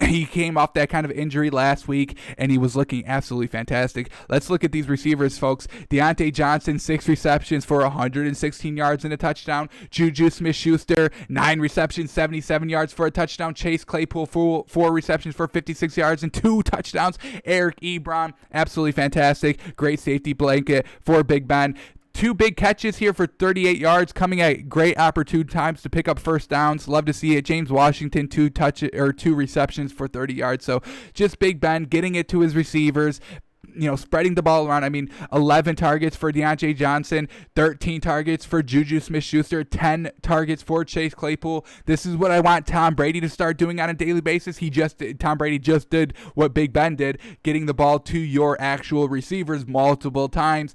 he came off that kind of injury last week, and he was looking absolutely fantastic. Let's look at these receivers, folks. Deontay Johnson, 6 receptions for 116 yards and a touchdown. Juju Smith-Schuster, 9 receptions, 77 yards for a touchdown. Chase Claypool, 4 receptions for 56 yards and 2 touchdowns. Eric Ebron, absolutely fantastic. Great safety blanket for Big Ben. 2 big catches here for 38 yards, coming at great opportune times to pick up first downs. Love to see it. James Washington, 2 receptions for 30 yards. So just Big Ben getting it to his receivers, spreading the ball around. I mean, 11 targets for Deontay Johnson, 13 targets for Juju Smith-Schuster, 10 targets for Chase Claypool. This is what I want Tom Brady to start doing on a daily basis. Tom Brady just did what Big Ben did, getting the ball to your actual receivers multiple times.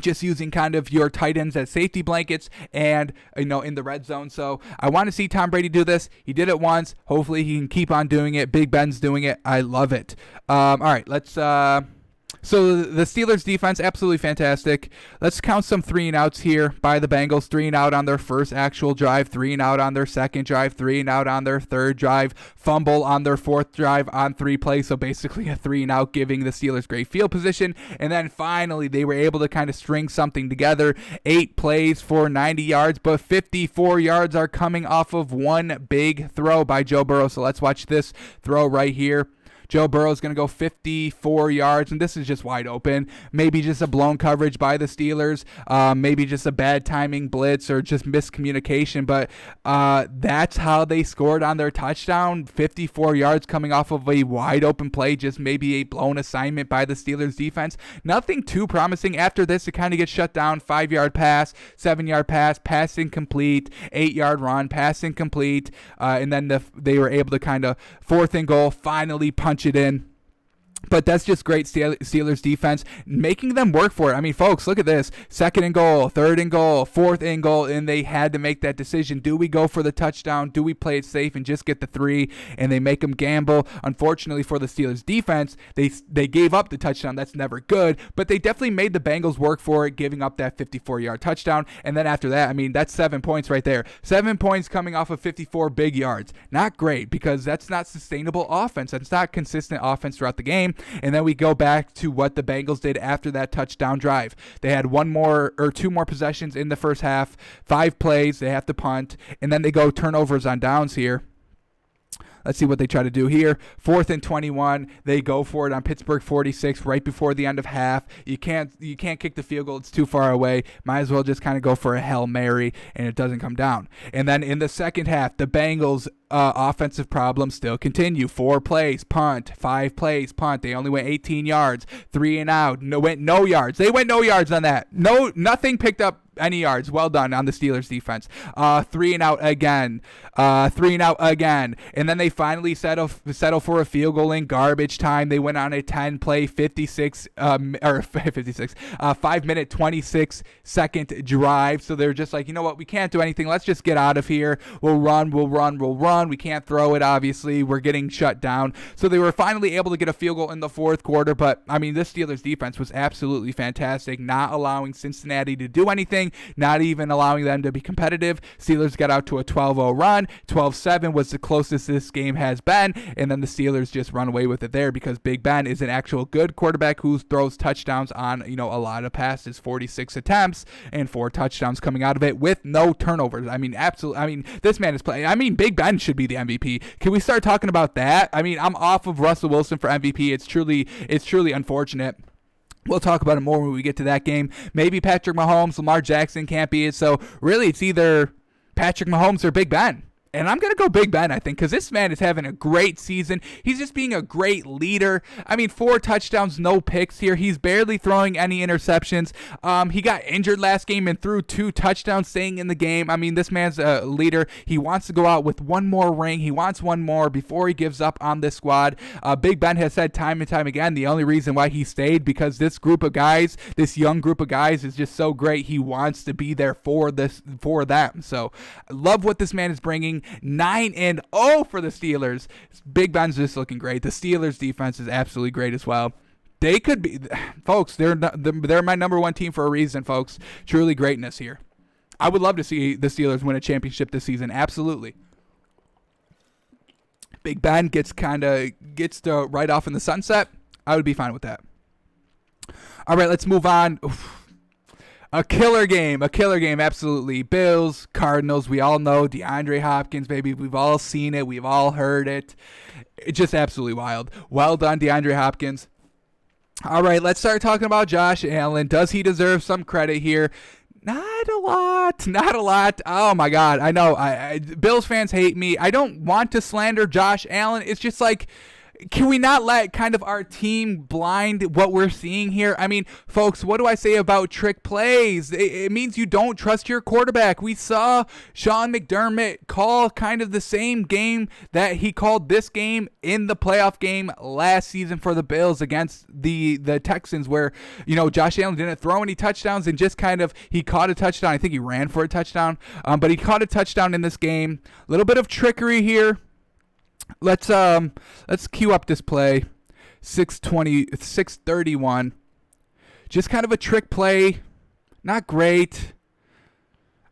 Just using kind of your tight ends as safety blankets and, in the red zone. So I want to see Tom Brady do this. He did it once. Hopefully he can keep on doing it. Big Ben's doing it. I love it. All right, let's... So the Steelers defense, absolutely fantastic. Let's count some 3-and-outs here by the Bengals. 3-and-out on their first actual drive, 3-and-out on their second drive, 3-and-out on their third drive, fumble on their fourth drive on 3 plays. So basically a 3-and-out, giving the Steelers great field position. And then finally they were able to kind of string something together. 8 plays for 90 yards, but 54 yards are coming off of one big throw by Joe Burrow. So let's watch this throw right here. Joe Burrow is going to go 54 yards, and this is just wide open. Maybe just a blown coverage by the Steelers, maybe just a bad timing blitz or just miscommunication, but that's how they scored on their touchdown. 54 yards coming off of a wide open play, just maybe a blown assignment by the Steelers defense. Nothing too promising. After this, it kind of gets shut down. 5-yard pass, 7-yard pass, pass incomplete, 8-yard run, pass incomplete, and then they were able to kind of 4th and goal, finally punch it in. But that's just great Steelers defense, making them work for it. I mean, folks, look at this. 2nd and goal, 3rd and goal, 4th and goal, and they had to make that decision. Do we go for the touchdown? Do we play it safe and just get the 3? And they make them gamble. Unfortunately for the Steelers defense, they gave up the touchdown. That's never good, but they definitely made the Bengals work for it, giving up that 54-yard touchdown. And then after that, I mean, that's 7 points right there. 7 points coming off of 54 big yards. Not great, because that's not sustainable offense. That's not consistent offense throughout the game. And then we go back to what the Bengals did after that touchdown drive. They had 2 more possessions in the first half, 5 plays, they have to punt, and then they go turnovers on downs here. Let's see what they try to do here. 4th and 21. They go for it on Pittsburgh 46 right before the end of half. You can't kick the field goal. It's too far away. Might as well just kind of go for a Hail Mary, and it doesn't come down. And then in the second half, the Bengals offensive problems still continue. 4 plays, punt. 5 plays, punt. They only went 18 yards. 3 and out. No yards. They went no yards on that. Nothing picked up any yards. Well done on the Steelers defense. 3 and out again. 3 and out again. And then they finally settle for a field goal in garbage time. They went on a 10-play, 5-minute, 26-second drive. So they're just like, you know what? We can't do anything. Let's just get out of here. We'll run. down. We can't throw it, obviously. We're getting shut down. So they were finally able to get a field goal in the fourth quarter. But, I mean, this Steelers defense was absolutely fantastic, not allowing Cincinnati to do anything, not even allowing them to be competitive. Steelers got out to a 12-0 run. 12-7 was the closest this game has been. And then the Steelers just run away with it there because Big Ben is an actual good quarterback who throws touchdowns on, a lot of passes, 46 attempts and 4 touchdowns coming out of it with no turnovers. I mean, absolutely. I mean, this man is playing. I mean, Big Ben should be the MVP. Can we start talking about that? I mean, I'm off of Russell Wilson for MVP. It's truly unfortunate. We'll talk about it more when we get to that game. Maybe Patrick Mahomes, Lamar Jackson can't be it. So really, it's either Patrick Mahomes or Big Ben. And I'm going to go Big Ben, I think, because this man is having a great season. He's just being a great leader. I mean, 4 touchdowns, no picks here. He's barely throwing any interceptions. He got injured last game and threw 2 touchdowns staying in the game. I mean, this man's a leader. He wants to go out with one more ring. He wants one more before he gives up on this squad. Big Ben has said time and time again the only reason why he stayed because this group of guys, this young group of guys is just so great. He wants to be there for them. So I love what this man is bringing. 9-0 for the Steelers. Big Ben's just looking great. The Steelers defense is absolutely great as well. They could be, folks, they're my number 1 team for a reason, folks. Truly greatness here. I would love to see the Steelers win a championship this season. Absolutely. Big Ben gets to ride off in the sunset. I would be fine with that. All right, let's move on. A killer game, absolutely. Bills, Cardinals, we all know DeAndre Hopkins, baby. We've all seen it. We've all heard it. It's just absolutely wild. Well done, DeAndre Hopkins. All right, let's start talking about Josh Allen. Does he deserve some credit here? Not a lot. Oh, my God. I know. Bills fans hate me. I don't want to slander Josh Allen. It's just like, can we not let kind of our team blind what we're seeing here? I mean, folks, what do I say about trick plays? It means you don't trust your quarterback. We saw Sean McDermott call kind of the same game that he called this game in the playoff game last season for the Bills against the Texans where, Josh Allen didn't throw any touchdowns and just kind of, he caught a touchdown. I think he ran for a touchdown, but he caught a touchdown in this game. A little bit of trickery here. Let's queue up this play. 631. Just kind of a trick play. Not great.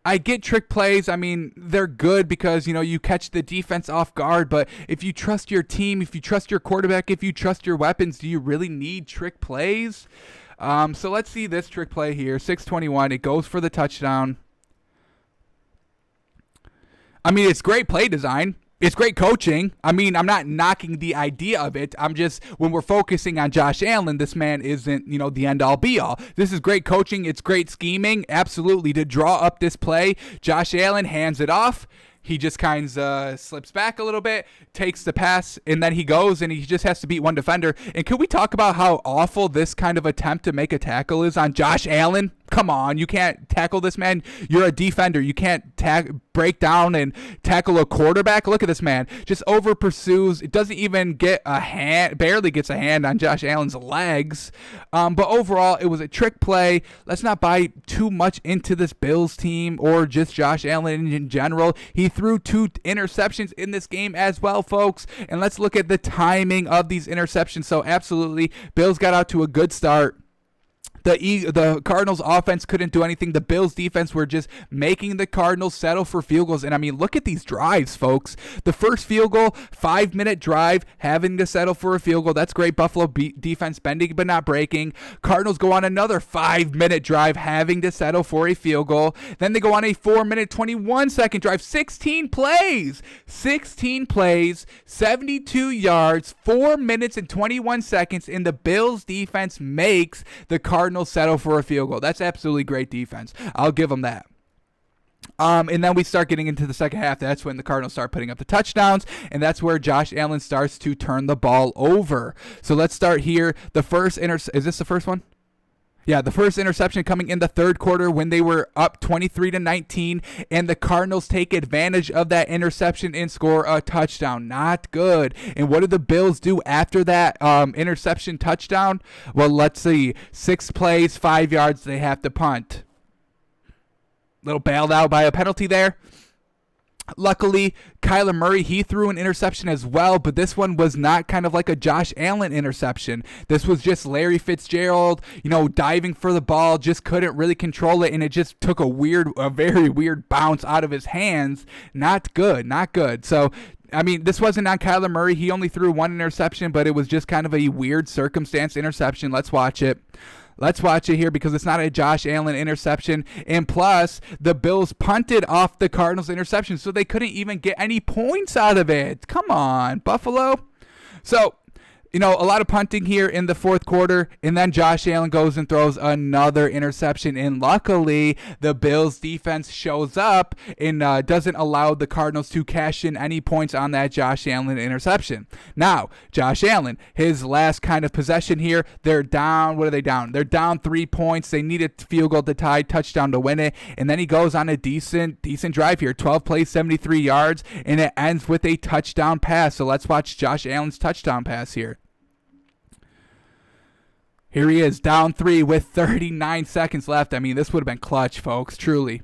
I get trick plays. I mean, they're good because, you catch the defense off guard. But if you trust your team, if you trust your quarterback, if you trust your weapons, do you really need trick plays? So let's see this trick play here. 621. It goes for the touchdown. I mean, it's great play design. It's great coaching. I mean, I'm not knocking the idea of it. I'm just, when we're focusing on Josh Allen, this man isn't, the end-all, be-all. This is great coaching. It's great scheming. Absolutely. To draw up this play, Josh Allen hands it off. He just kind of slips back a little bit, takes the pass, and then he goes, and he just has to beat one defender. And can we talk about how awful this kind of attempt to make a tackle is on Josh Allen? Come on, you can't tackle this man. You're a defender. You can't break down and tackle a quarterback. Look at this man. Just over pursues. It doesn't even get a hand, barely gets a hand on Josh Allen's legs. But overall, it was a trick play. Let's not buy too much into this Bills team or just Josh Allen in general. He threw 2 interceptions in this game as well, folks. And let's look at the timing of these interceptions. So absolutely, Bills got out to a good start. The Cardinals offense couldn't do anything. The Bills defense were just making the Cardinals settle for field goals. And I mean, look at these drives, folks. The first field goal, 5-minute drive, having to settle for a field goal. That's great. Buffalo defense bending but not breaking. Cardinals go on another 5-minute drive, having to settle for a field goal. Then they go on a 4-minute, 21-second drive. 16 plays, 72 yards, 4 minutes and 21 seconds, and the Bills defense makes the Cardinals settle for a field goal. That's absolutely great defense. I'll give them that. And then we start getting into the second half. That's when the Cardinals start putting up the touchdowns, and that's where Josh Allen starts to turn the ball over. So let's start here. The first is this the first one? Yeah, the first interception coming in the third quarter when they were up 23-19, and the Cardinals take advantage of that interception and score a touchdown. Not good. And what do the Bills do after that interception touchdown? Well, let's see. 6 plays, 5 yards, they have to punt. Little bailed out by a penalty there. Luckily, Kyler Murray, he threw an interception as well, but this one was not kind of like a Josh Allen interception. This was just Larry Fitzgerald, diving for the ball, just couldn't really control it, and it just took a very weird bounce out of his hands. Not good, not good. So, this wasn't on Kyler Murray. He only threw one interception, but it was just kind of a weird circumstance interception. Let's watch it. Let's watch it here because it's not a Josh Allen interception. And plus, the Bills punted off the Cardinals' interception, so they couldn't even get any points out of it. Come on, Buffalo. So, a lot of punting here in the fourth quarter, and then Josh Allen goes and throws another interception, and luckily the Bills defense shows up and doesn't allow the Cardinals to cash in any points on that Josh Allen interception. Now, Josh Allen, his last kind of possession here, they're down. What are they down? They're down 3 points. They need a field goal to tie, touchdown to win it, and then he goes on a decent drive here, 12 plays, 73 yards, and it ends with a touchdown pass. So let's watch Josh Allen's touchdown pass here. Here he is, down 3 with 39 seconds left. This would have been clutch, folks, truly.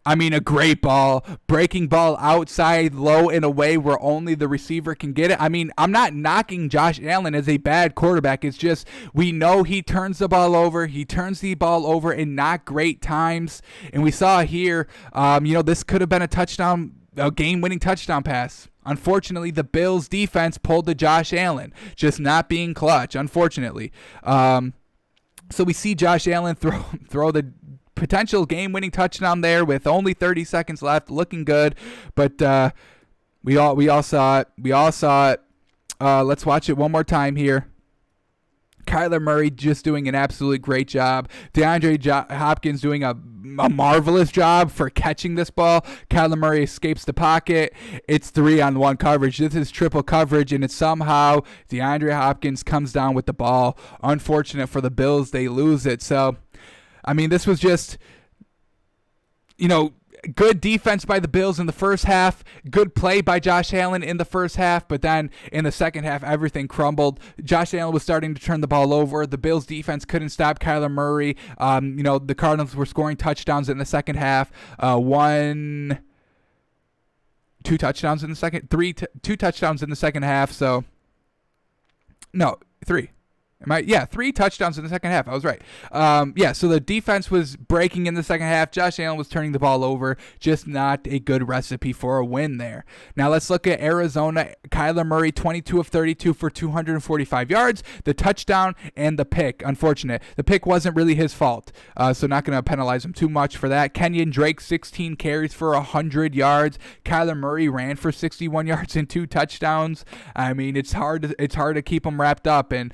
A great ball, breaking ball outside, low and away where only the receiver can get it. I'm not knocking Josh Allen as a bad quarterback. It's just we know he turns the ball over. He turns the ball over in not great times. And we saw here, this could have been a game-winning touchdown pass. Unfortunately, the Bills' defense pulled to Josh Allen, just not being clutch, unfortunately. So we see Josh Allen throw the potential game-winning touchdown there with only 30 seconds left, looking good. But we all saw it. We all saw it. Let's watch it one more time here. Kyler Murray just doing an absolutely great job. DeAndre Hopkins doing a marvelous job for catching this ball. Kyler Murray escapes the pocket. It's 3-on-1 coverage. This is triple coverage, and it's somehow DeAndre Hopkins comes down with the ball. Unfortunate for the Bills, they lose it. So, this was just, good defense by the Bills in the first half, good play by Josh Allen in the first half, but then in the second half, everything crumbled. Josh Allen was starting to turn the ball over. The Bills defense couldn't stop Kyler Murray. The Cardinals were scoring touchdowns in the second half. Two touchdowns in the second, two touchdowns in the second half. So, no, 3. 3 touchdowns in the second half. I was right. So the defense was breaking in the second half. Josh Allen was turning the ball over. Just not a good recipe for a win there. Now let's look at Arizona. Kyler Murray, 22 of 32 for 245 yards. The touchdown and the pick. Unfortunate. The pick wasn't really his fault, so not going to penalize him too much for that. Kenyon Drake, 16 carries for 100 yards. Kyler Murray ran for 61 yards and 2 touchdowns. It's hard to keep him wrapped up. And,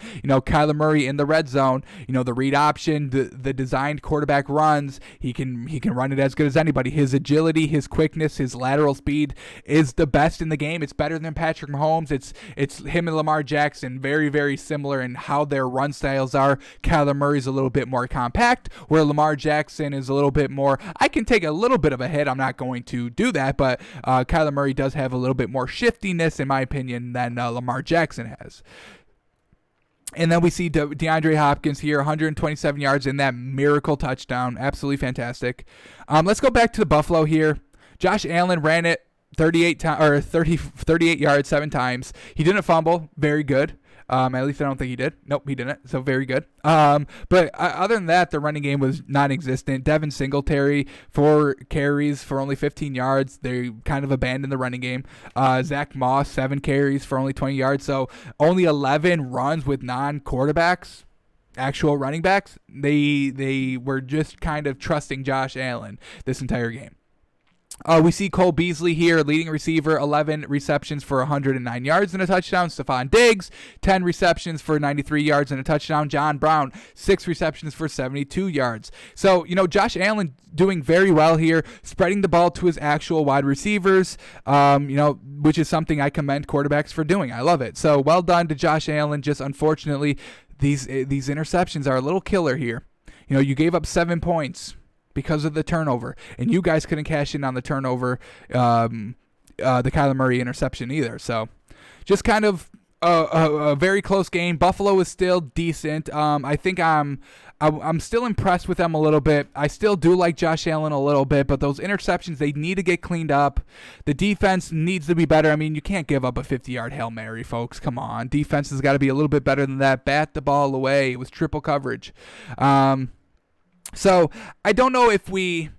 Kyler Murray in the red zone, the read option, the designed quarterback runs, he can run it as good as anybody. His agility, his quickness, his lateral speed is the best in the game. It's better than Patrick Mahomes. It's him and Lamar Jackson, very, very similar in how their run styles are. Kyler Murray's a little bit more compact, where Lamar Jackson is a little bit more, I can take a little bit of a hit. I'm not going to do that, but Kyler Murray does have a little bit more shiftiness, in my opinion, than Lamar Jackson has. And then we see DeAndre Hopkins here, 127 yards in that miracle touchdown. Absolutely fantastic. Let's go back to the Buffalo here. Josh Allen ran it 38 yards 7 times. He didn't fumble. Very good. At least I don't think he did. Nope, he didn't. So very good. But other than that, the running game was non-existent. Devin Singletary, 4 carries for only 15 yards. They kind of abandoned the running game. Zach Moss, 7 carries for only 20 yards. So only 11 runs with non-quarterbacks, actual running backs. They were just kind of trusting Josh Allen this entire game. We see Cole Beasley here, leading receiver, 11 receptions for 109 yards and a touchdown. Stephon Diggs, 10 receptions for 93 yards and a touchdown. John Brown, 6 receptions for 72 yards. So, Josh Allen doing very well here, spreading the ball to his actual wide receivers, which is something I commend quarterbacks for doing. I love it. So, well done to Josh Allen. Just unfortunately, these interceptions are a little killer here. You gave up 7 points because of the turnover, and you guys couldn't cash in on the turnover, the Kyler Murray interception either. So just kind of a very close game. Buffalo is still decent. I think I'm still impressed with them a little bit. I still do like Josh Allen a little bit, but those interceptions, they need to get cleaned up. The defense needs to be better. I mean, you can't give up a 50-yard Hail Mary, folks. Come on. Defense has got to be a little bit better than that. Bat the ball away. It was triple coverage. So I don't know if we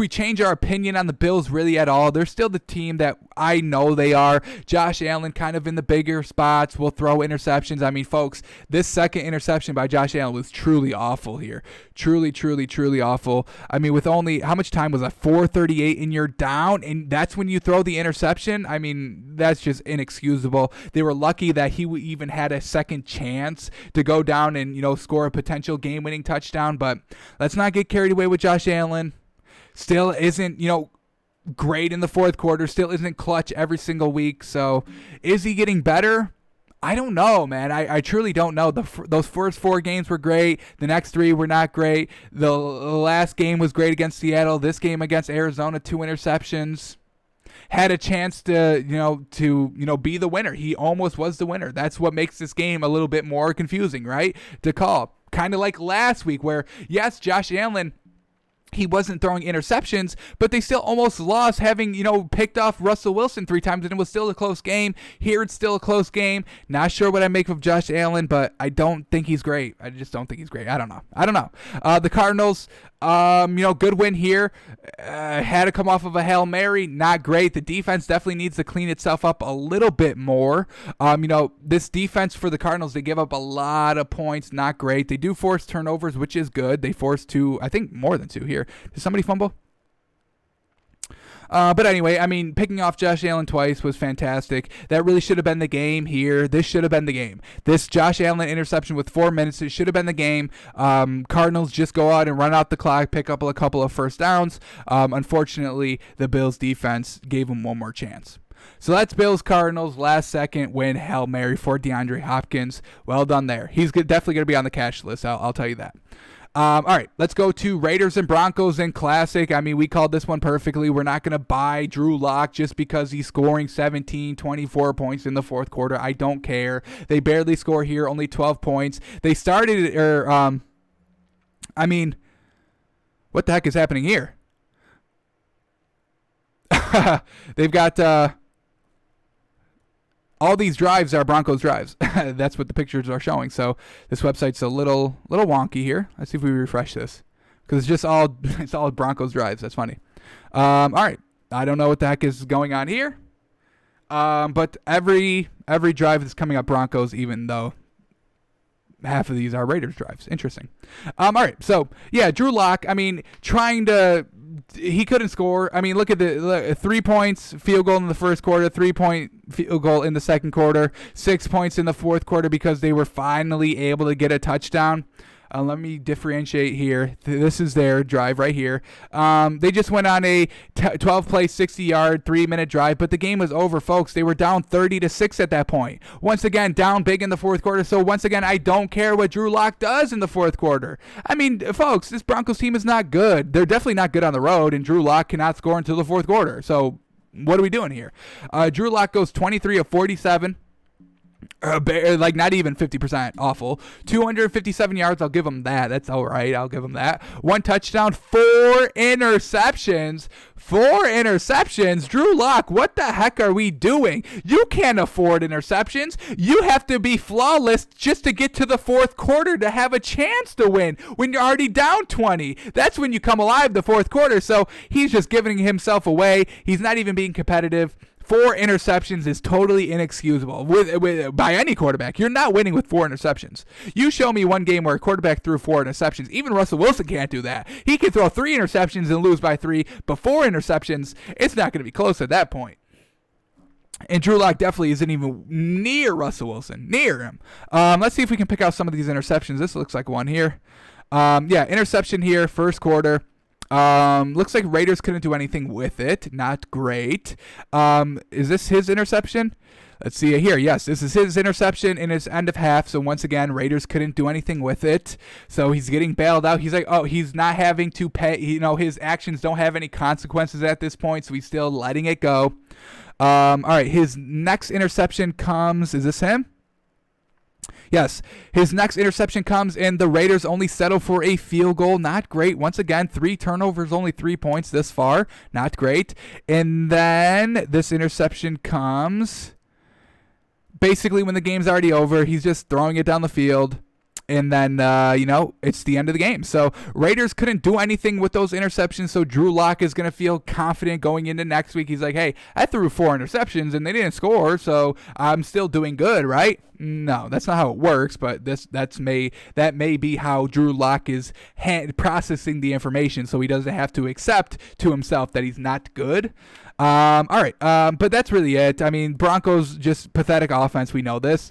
change our opinion on the Bills really at all. They're still the team that I know they are. Josh Allen kind of in the bigger spots will throw interceptions. I mean, folks, this second interception by Josh Allen was truly awful here. Truly, truly, truly awful. I mean, with only, how much time was that? 4:38 and you're down, and that's when you throw the interception? I mean, that's just inexcusable. They were lucky that he even had a second chance to go down and, score a potential game-winning touchdown, but let's not get carried away with Josh Allen. Still isn't, great in the fourth quarter. Still isn't clutch every single week. So is he getting better? I don't know, man. I truly don't know. Those first 4 games were great. The next 3 were not great. The last game was great against Seattle. This game against Arizona, 2 interceptions. Had a chance to be the winner. He almost was the winner. That's what makes this game a little bit more confusing, right? To call. Kind of like last week where, yes, Josh Allen, he wasn't throwing interceptions, but they still almost lost, having, picked off Russell Wilson 3 times, and it was still a close game. Here it's still a close game. Not sure what I make of Josh Allen, but I don't think he's great. I just don't think he's great. I don't know. The Cardinals, good win here. Had to come off of a Hail Mary. Not great. The defense definitely needs to clean itself up a little bit more. This defense for the Cardinals, they give up a lot of points. Not great. They do force turnovers, which is good. They forced 2, I think more than 2 here. Did somebody fumble? But anyway, I mean, picking off Josh Allen twice was fantastic. That really should have been the game here. This should have been the game. This Josh Allen interception with 4 minutes, it should have been the game. Cardinals just go out and run out the clock, pick up a couple of first downs. Unfortunately, the Bills defense gave them one more chance. So that's Bills-Cardinals, last second win, Hail Mary for DeAndre Hopkins. Well done there. He's definitely going to be on the cash list, I'll tell you that. All right, let's go to Raiders and Broncos in Classic. I mean, we called this one perfectly. We're not going to buy Drew Lock just because he's scoring 17, 24 points in the fourth quarter. I don't care. They barely score here, only 12 points. They started, what the heck is happening here? They've got... all these drives are Broncos drives. That's what the pictures are showing. So this website's a little wonky here. Let's see if we refresh this, because it's just all Broncos drives. That's funny. All right, I don't know what the heck is going on here. But every drive is coming up Broncos, even though half of these are Raiders drives. Interesting. All right, so yeah, Drew Lock. I mean, he couldn't score. I mean, look at the 3 points field goal in the first quarter, 3-point field goal in the second quarter, 6 points in the fourth quarter because they were finally able to get a touchdown. Let me differentiate here. This is their drive right here. They just went on a 12-play, 60-yard, 3-minute drive, but the game was over, folks. They were down 30-6 at that point. Once again, down big in the fourth quarter. So once again, I don't care what Drew Lock does in the fourth quarter. I mean, folks, this Broncos team is not good. They're definitely not good on the road, and Drew Lock cannot score until the fourth quarter. So what are we doing here? Drew Lock goes 23 of 47. Like not even 50% awful. 257 yards, I'll give him that. That's all right. I'll give him that. 1 touchdown, 4 interceptions. 4 interceptions. Drew Lock, what the heck are we doing? You can't afford interceptions. You have to be flawless just to get to the fourth quarter to have a chance to win. When you're already down 20, that's when you come alive the fourth quarter. So he's just giving himself away. He's not even being competitive. 4 interceptions is totally inexcusable by any quarterback. You're not winning with 4 interceptions. You show me one game where a quarterback threw 4 interceptions. Even Russell Wilson can't do that. He can throw 3 interceptions and lose by 3, but 4 interceptions, it's not going to be close at that point. And Drew Lock definitely isn't even near Russell Wilson. Near him. Let's see if we can pick out some of these interceptions. This looks like one here. Interception here, first quarter. Looks like Raiders couldn't do anything with it. Not great. Is this his interception? Let's see here. Yes, this is his interception in his end of half. So once again, Raiders couldn't do anything with it. So he's getting bailed out. He's like, he's not having to pay. His actions don't have any consequences at this point. So he's still letting it go. All right. His next interception comes. Is this him? Yes, his next interception comes, and the Raiders only settle for a field goal. Not great. Once again, 3 turnovers, only 3 points this far. Not great. And then this interception comes basically when the game's already over. He's just throwing it down the field. And then, it's the end of the game. So Raiders couldn't do anything with those interceptions. So Drew Lock is going to feel confident going into next week. He's like, hey, I threw 4 interceptions and they didn't score, so I'm still doing good, right? No, that's not how it works. But that may be how Drew Lock is processing the information, so he doesn't have to accept to himself that he's not good. All right, but that's really it. I mean, Broncos just pathetic offense. We know this.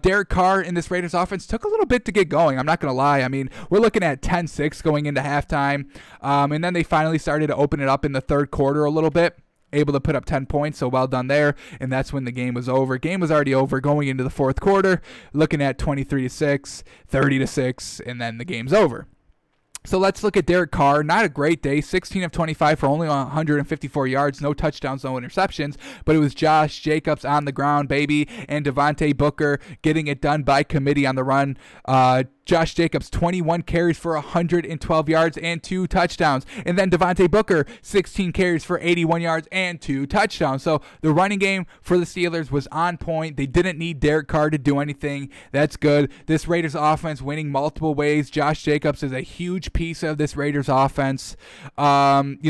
Derek Carr in this Raiders offense took a little bit to get going. I'm not going to lie. I mean, we're looking at 10-6 going into halftime, and then they finally started to open it up in the third quarter a little bit, able to put up 10 points, so well done there, and that's when the game was over. Game was already over going into the fourth quarter, looking at 23-6, 30-6, and then the game's over. So let's look at Derek Carr. Not a great day. 16 of 25 for only 154 yards. No touchdowns, no interceptions. But it was Josh Jacobs on the ground, baby, and Devontae Booker getting it done by committee on the run. Josh Jacobs, 21 carries for 112 yards and 2 touchdowns. And then Devontae Booker, 16 carries for 81 yards and 2 touchdowns. So the running game for the Steelers was on point. They didn't need Derek Carr to do anything. That's good. This Raiders offense winning multiple ways. Josh Jacobs is a huge piece of this Raiders offense. Derek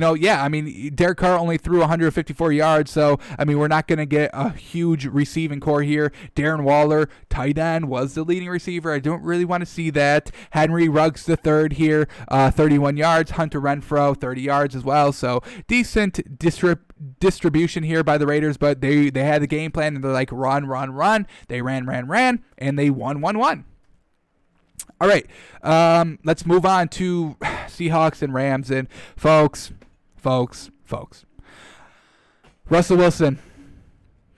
Carr only threw 154 yards. So, we're not going to get a huge receiving core here. Darren Waller, tight end, was the leading receiver. I don't really want to see that. Henry Ruggs the third here, 31 yards. Hunter Renfrow, 30 yards as well. So decent distribution here by the Raiders, but they had the game plan and they're like run. They ran, and they won. All right, let's move on to Seahawks and Rams. And folks, Russell Wilson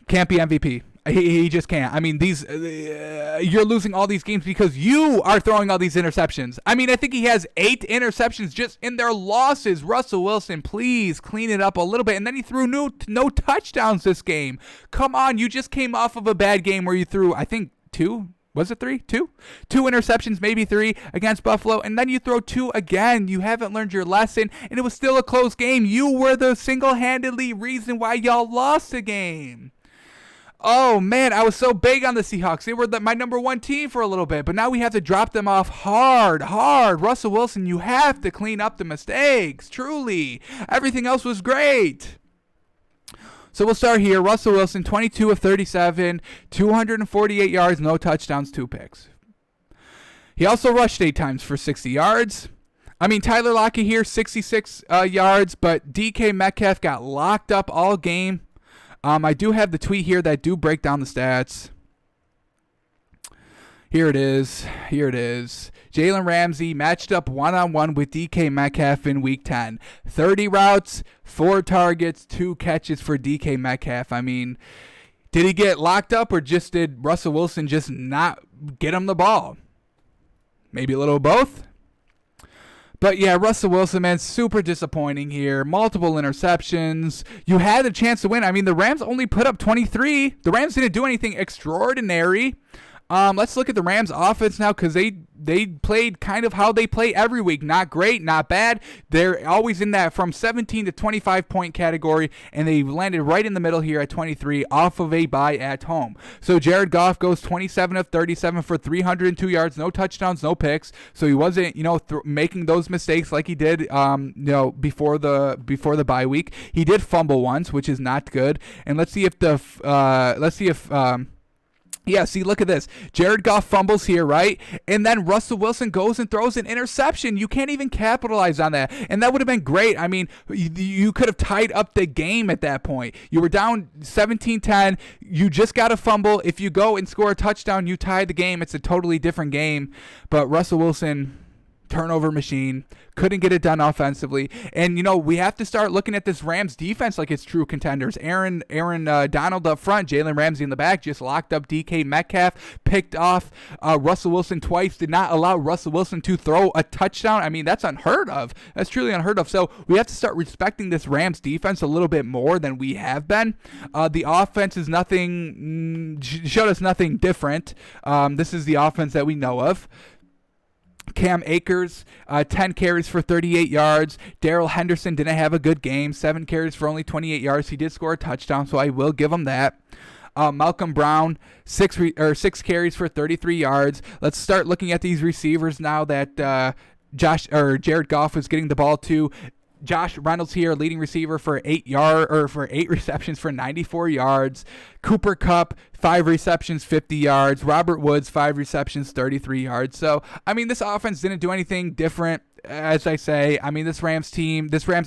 can't be MVP. He just can't. I mean, you're losing all these games because you are throwing all these interceptions. I mean, I think he has 8 interceptions just in their losses. Russell Wilson, please clean it up a little bit. And then he threw no touchdowns this game. Come on, you just came off of a bad game where you threw, I think, 2. Was it 3? 2? 2 interceptions, maybe 3 against Buffalo, and then you throw 2 again. You haven't learned your lesson, and it was still a close game. You were the single-handedly reason why y'all lost the game. Oh, man, I was so big on the Seahawks. They were my number 1 team for a little bit, but now we have to drop them off hard. Russell Wilson, you have to clean up the mistakes, truly. Everything else was great. So we'll start here. Russell Wilson, 22 of 37, 248 yards, no touchdowns, 2 picks. He also rushed 8 times for 60 yards. Tyler Lockett here, 66 yards, but DK Metcalf got locked up all game. I do have the tweet here that do break down the stats. Here it is. Jalen Ramsey matched up one-on-one with DK Metcalf in Week 10. 30 routes, 4 targets, 2 catches for DK Metcalf. Did he get locked up or just did Russell Wilson just not get him the ball? Maybe a little of both. But yeah, Russell Wilson, man, super disappointing here. Multiple interceptions. You had a chance to win. The Rams only put up 23. The Rams didn't do anything extraordinary. Let's look at the Rams offense now because they played kind of how they play every week. Not great, not bad. They're always in that from 17 to 25 point category, and they landed right in the middle here at 23 off of a bye at home. So Jared Goff goes 27 of 37 for 302 yards, no touchdowns, no picks. So he wasn't, making those mistakes like he did, before the bye week. He did fumble once, which is not good. And let's see if yeah, see, look at this. Jared Goff fumbles here, right? And then Russell Wilson goes and throws an interception. You can't even capitalize on that. And that would have been great. You could have tied up the game at that point. You were down 17-10. You just got a fumble. If you go and score a touchdown, you tie the game. It's a totally different game. But Russell Wilson, turnover machine, couldn't get it done offensively. And, we have to start looking at this Rams defense like it's true contenders. Aaron Donald up front, Jalen Ramsey in the back, just locked up DK Metcalf, picked off Russell Wilson twice, did not allow Russell Wilson to throw a touchdown. I mean, that's unheard of. That's truly unheard of. So we have to start respecting this Rams defense a little bit more than we have been. The offense is showed us nothing different. This is the offense that we know of. Cam Akers, 10 carries for 38 yards. Darrell Henderson didn't have a good game. 7 carries for only 28 yards. He did score a touchdown, so I will give him that. Malcolm Brown, 6 carries for 33 yards. Let's start looking at these receivers now that Jared Goff was getting the ball to. Josh Reynolds here, leading receiver for 8 receptions for 94 yards. Cooper Kupp, 5 receptions, 50 yards. Robert Woods, 5 receptions, 33 yards. So, I mean, this offense didn't do anything different, as I say. I mean, this Rams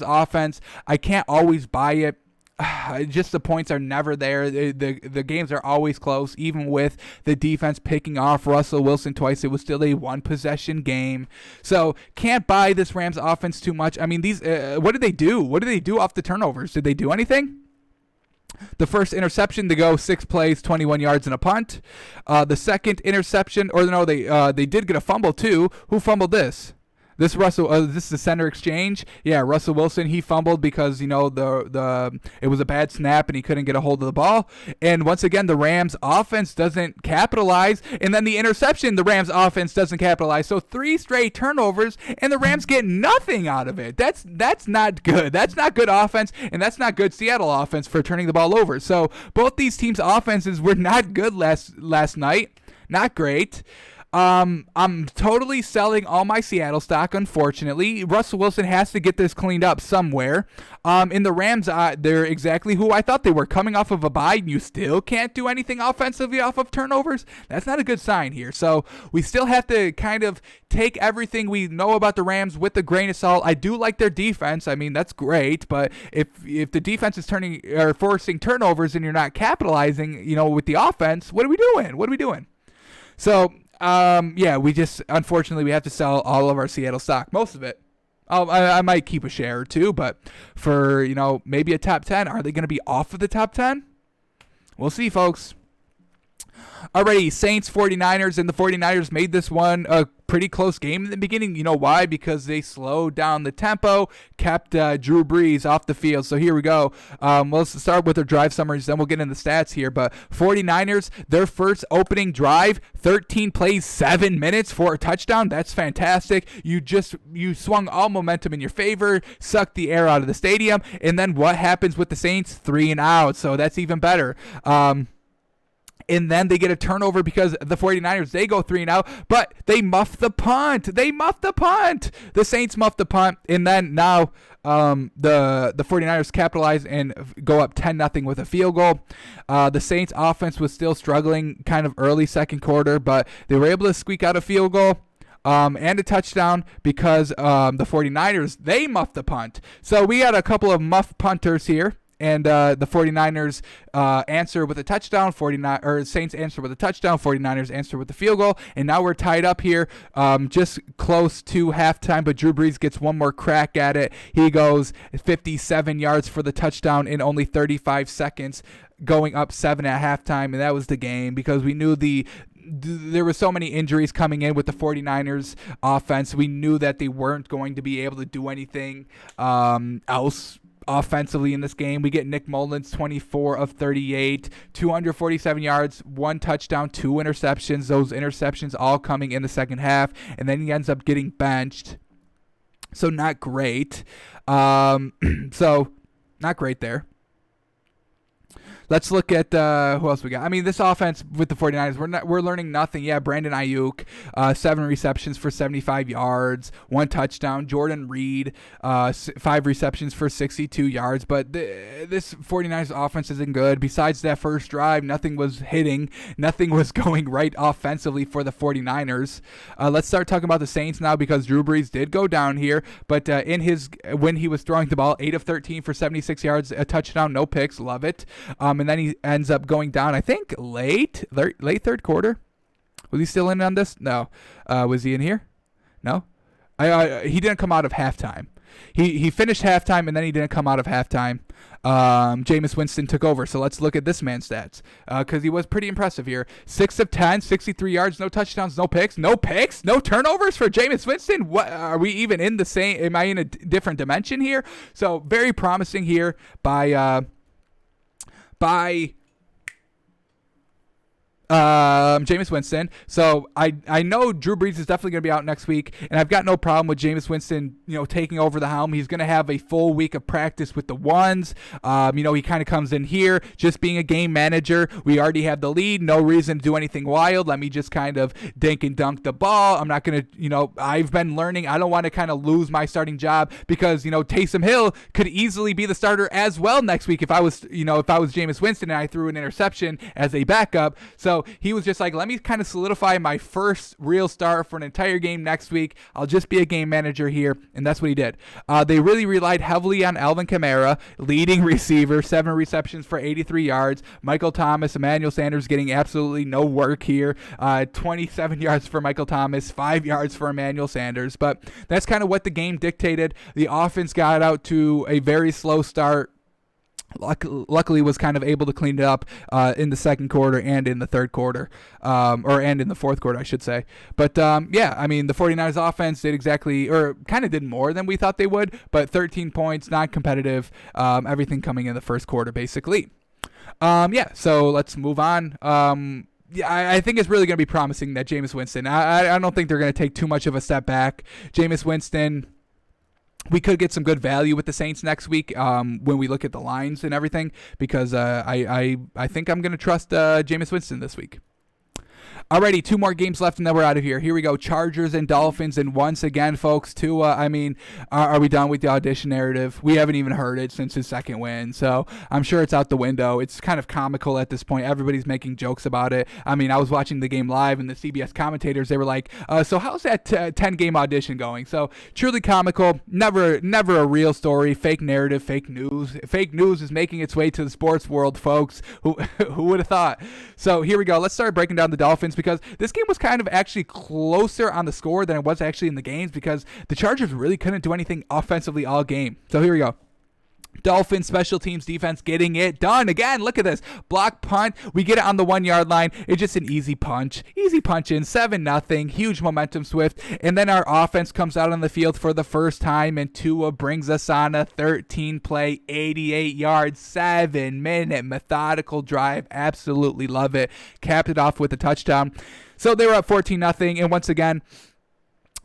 offense, I can't always buy it. Just the points are never there. The games are always close. Even with the defense picking off Russell Wilson twice, it was still a 1-possession game. So can't buy this Rams offense too much. I mean, these what did they do? What did they do off the turnovers? Did they do anything? The first interception, they go 6 plays, 21 yards, and a punt. The second interception, they did get a fumble too. Who fumbled this? This is the center exchange. Yeah, Russell Wilson, he fumbled because it was a bad snap and he couldn't get a hold of the ball. And once again, the Rams offense doesn't capitalize, and then the interception, the Rams offense doesn't capitalize. So 3 straight turnovers, and the Rams get nothing out of it. That's not good. That's not good offense, and that's not good Seattle offense for turning the ball over. So both these teams' offenses were not good last night. Not great. I'm totally selling all my Seattle stock, unfortunately. Russell Wilson has to get this cleaned up somewhere. In the Rams, they're exactly who I thought they were. Coming off of a bye, you still can't do anything offensively off of turnovers. That's not a good sign here. So we still have to kind of take everything we know about the Rams with a grain of salt. I do like their defense. I mean, that's great. But if the defense is forcing turnovers and you're not capitalizing, with the offense, what are we doing? So, unfortunately, we have to sell all of our Seattle stock, most of it. I might keep a share or two, but for, maybe a top 10, are they going to be off of the top 10? We'll see, folks. Alrighty, Saints 49ers, and the 49ers made this one a pretty close game in the beginning. You know why? Because they slowed down the tempo, kept Drew Brees off the field. So here we go. Let's start with their drive summaries, then we'll get into the stats here. But 49ers, their first opening drive, 13 plays, 7 minutes for a touchdown. That's fantastic. You swung all momentum in your favor, sucked the air out of the stadium, and then what happens with the Saints? 3 and out. So that's even better. And then they get a turnover because the 49ers, they go 3 and out, but they muff the punt. The Saints muff the punt, and then now the 49ers capitalize and go up 10-0 with a field goal. The Saints offense was still struggling kind of early second quarter, but they were able to squeak out a field goal. And a touchdown because the 49ers, they muffed the punt. So we got a couple of muff punters here. And the 49ers answer with a touchdown. Saints answer with a touchdown. 49ers answer with the field goal. And now we're tied up here, just close to halftime. But Drew Brees gets one more crack at it. He goes 57 yards for the touchdown in only 35 seconds, going up 7 at halftime. And that was the game because we knew there were so many injuries coming in with the 49ers offense. We knew that they weren't going to be able to do anything else offensively in this game. We get Nick Mullins, 24 of 38, 247 yards, 1 touchdown, 2 interceptions. Those interceptions all coming in the second half, and then he ends up getting benched. So not great. Not great there. Let's look at who else we got. I mean, this offense with the 49ers, we're learning nothing. Yeah, Brandon Ayuk, 7 receptions for 75 yards, 1 touchdown. Jordan Reed, 5 receptions for 62 yards. But this 49ers offense isn't good. Besides that first drive, nothing was hitting. Nothing was going right offensively for the 49ers. Let's start talking about the Saints now because Drew Brees did go down here. But when he was throwing the ball, 8 of 13 for 76 yards, a touchdown, no picks. Love it. And then he ends up going down, I think, late third quarter. Was he still in on this? No. Was he in here? No. He didn't come out of halftime. He finished halftime, and then he didn't come out of halftime. Jameis Winston took over. So let's look at this man's stats, because he was pretty impressive here. 6 of 10, 63 yards, no touchdowns, no picks, no turnovers for Jameis Winston. What are we even in the same? Am I in a different dimension here? So very promising here by Jameis Winston. So I know Drew Brees is definitely going to be out next week, and I've got no problem with Jameis Winston, taking over the helm. He's going to have a full week of practice with the ones. He kind of comes in here just being a game manager. We already have the lead. No reason to do anything wild. Let me just kind of dink and dunk the ball. I'm not going to, I've been learning. I don't want to kind of lose my starting job because, Taysom Hill could easily be the starter as well next week if I was Jameis Winston and I threw an interception as a backup. So he was just like, let me kind of solidify my first real start for an entire game next week. I'll just be a game manager here, and that's what he did. They really relied heavily on Alvin Kamara, leading receiver, 7 receptions for 83 yards. Michael Thomas, Emmanuel Sanders getting absolutely no work here. 27 yards for Michael Thomas, 5 yards for Emmanuel Sanders. But that's kind of what the game dictated. The offense got out to a very slow start. Luckily was kind of able to clean it up in the second quarter and in the third quarter, and in the fourth quarter, I should say. But the 49ers offense did more than we thought they would, but 13 points, not competitive, everything coming in the first quarter, basically. So let's move on. I think it's really going to be promising that Jameis Winston, I don't think they're going to take too much of a step back. Jameis Winston, we could get some good value with the Saints next week when we look at the lines and everything, because I think I'm going to trust Jameis Winston this week. Alrighty, 2 more games left, and then we're out of here. Here we go, Chargers and Dolphins, and once again, folks, Tua, are we done with the audition narrative? We haven't even heard it since his second win, so I'm sure it's out the window. It's kind of comical at this point. Everybody's making jokes about it. I was watching the game live, and the CBS commentators, they were like, so how's that 10-game audition going? So truly comical, never a real story, fake narrative, fake news. Fake news is making its way to the sports world, folks. Who would have thought? So here we go. Let's start breaking down the Dolphins, because this game was kind of actually closer on the score than it was actually in the games, because the Chargers really couldn't do anything offensively all game. So here we go. Dolphins special teams defense getting it done. Again, look at this. Block punt. We get it on the 1-yard line. It's just an easy punch. Easy punch in. 7-0. Huge momentum swift. And then our offense comes out on the field for the first time, and Tua brings us on a 13-play, 88-yard, 7-minute methodical drive. Absolutely love it. Capped it off with a touchdown. So they were up 14-0. And once again,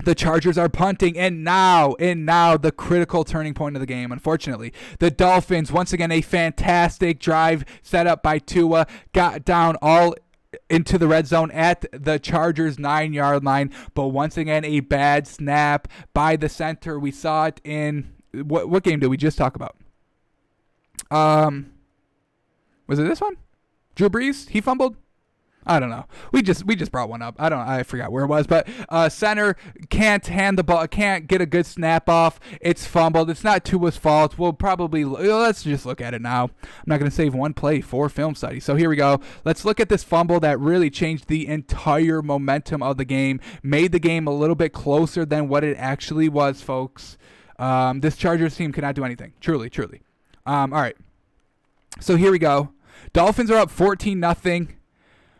the Chargers are punting, and now the critical turning point of the game, unfortunately. The Dolphins, once again, a fantastic drive set up by Tua, got down all into the red zone at the Chargers 9-yard line, but once again, a bad snap by the center. We saw it in, what game did we just talk about? Was it this one? Drew Brees? He fumbled? I don't know. We just brought one up. I forgot where it was, but center can't hand the ball, can't get a good snap off. It's fumbled. It's not Tua's fault. Let's just look at it now. I'm not going to save one play for film study. So here we go. Let's look at this fumble that really changed the entire momentum of the game, made the game a little bit closer than what it actually was, folks. This Chargers team cannot do anything. Truly. All right. So here we go. Dolphins are up 14-0.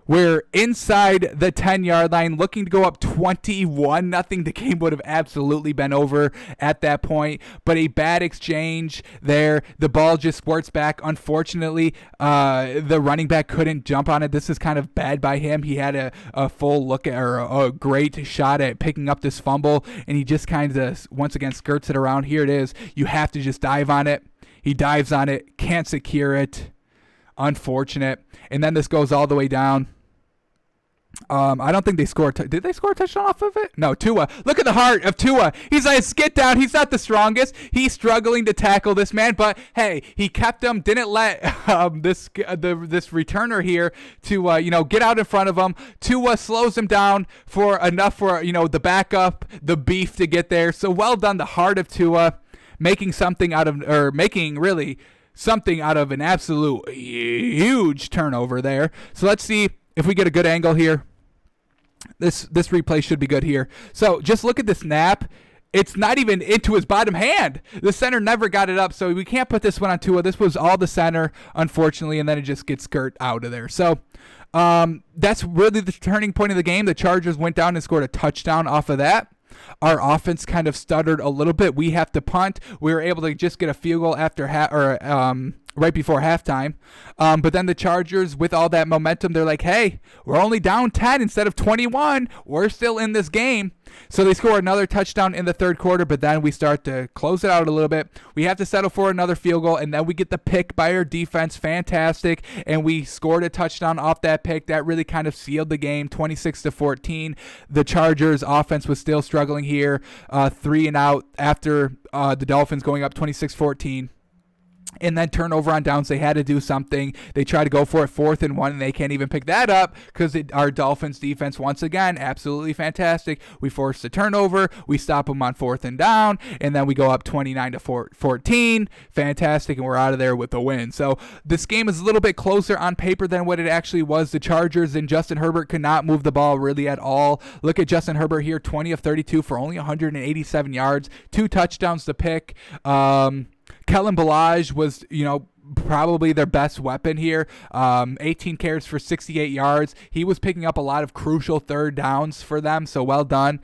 We're inside the 10-yard line, looking to go up 21-0. The game would have absolutely been over at that point, but a bad exchange there. The ball just squirts back. Unfortunately, the running back couldn't jump on it. This is kind of bad by him. He had a full look at, or a great shot at picking up this fumble, and he just kind of, once again, skirts it around. Here it is. You have to just dive on it. He dives on it, can't secure it. Unfortunate. And then this goes all the way down. I don't think they scored. Did they score a touchdown off of it? No, Tua. Look at the heart of Tua. He's like, get down. He's not the strongest. He's struggling to tackle this man, but hey, he kept him. Didn't let this returner here to get out in front of him. Tua slows him down for enough for the backup, the beef to get there. So well done, the heart of Tua, making something out of an absolute huge turnover there. So let's see if we get a good angle here. This replay should be good here. So just look at the snap. it's not even into his bottom hand. The center never got it up, so we can't put this one on Tua. This was all the center, unfortunately, and then it just gets skirt out of there. So that's really the turning point of the game. The Chargers went down and scored a touchdown off of that. Our offense kind of stuttered a little bit. We have to punt. We were able to just get a field goal after right before halftime. But then the Chargers, with all that momentum, they're like, hey, we're only down 10 instead of 21. We're still in this game. So they score another touchdown in the third quarter, but then we start to close it out a little bit. We have to settle for another field goal, and then we get the pick by our defense. Fantastic. And we scored a touchdown off that pick. That really kind of sealed the game, 26-14. The Chargers offense was still struggling here, 3 and out after the Dolphins going up 26-14. And then turnover on downs. They had to do something. They try to go for it 4th and 1, and they can't even pick that up because our Dolphins defense, once again, absolutely fantastic. We force the turnover. We stop them on 4th and down, and then we go up 29-14. Fantastic, and we're out of there with a win. So this game is a little bit closer on paper than what it actually was. The Chargers and Justin Herbert could not move the ball really at all. Look at Justin Herbert here, 20 of 32 for only 187 yards, 2 touchdowns to pick. Kellen Ballage was, probably their best weapon here. 18 carries for 68 yards. He was picking up a lot of crucial third downs for them, so well done.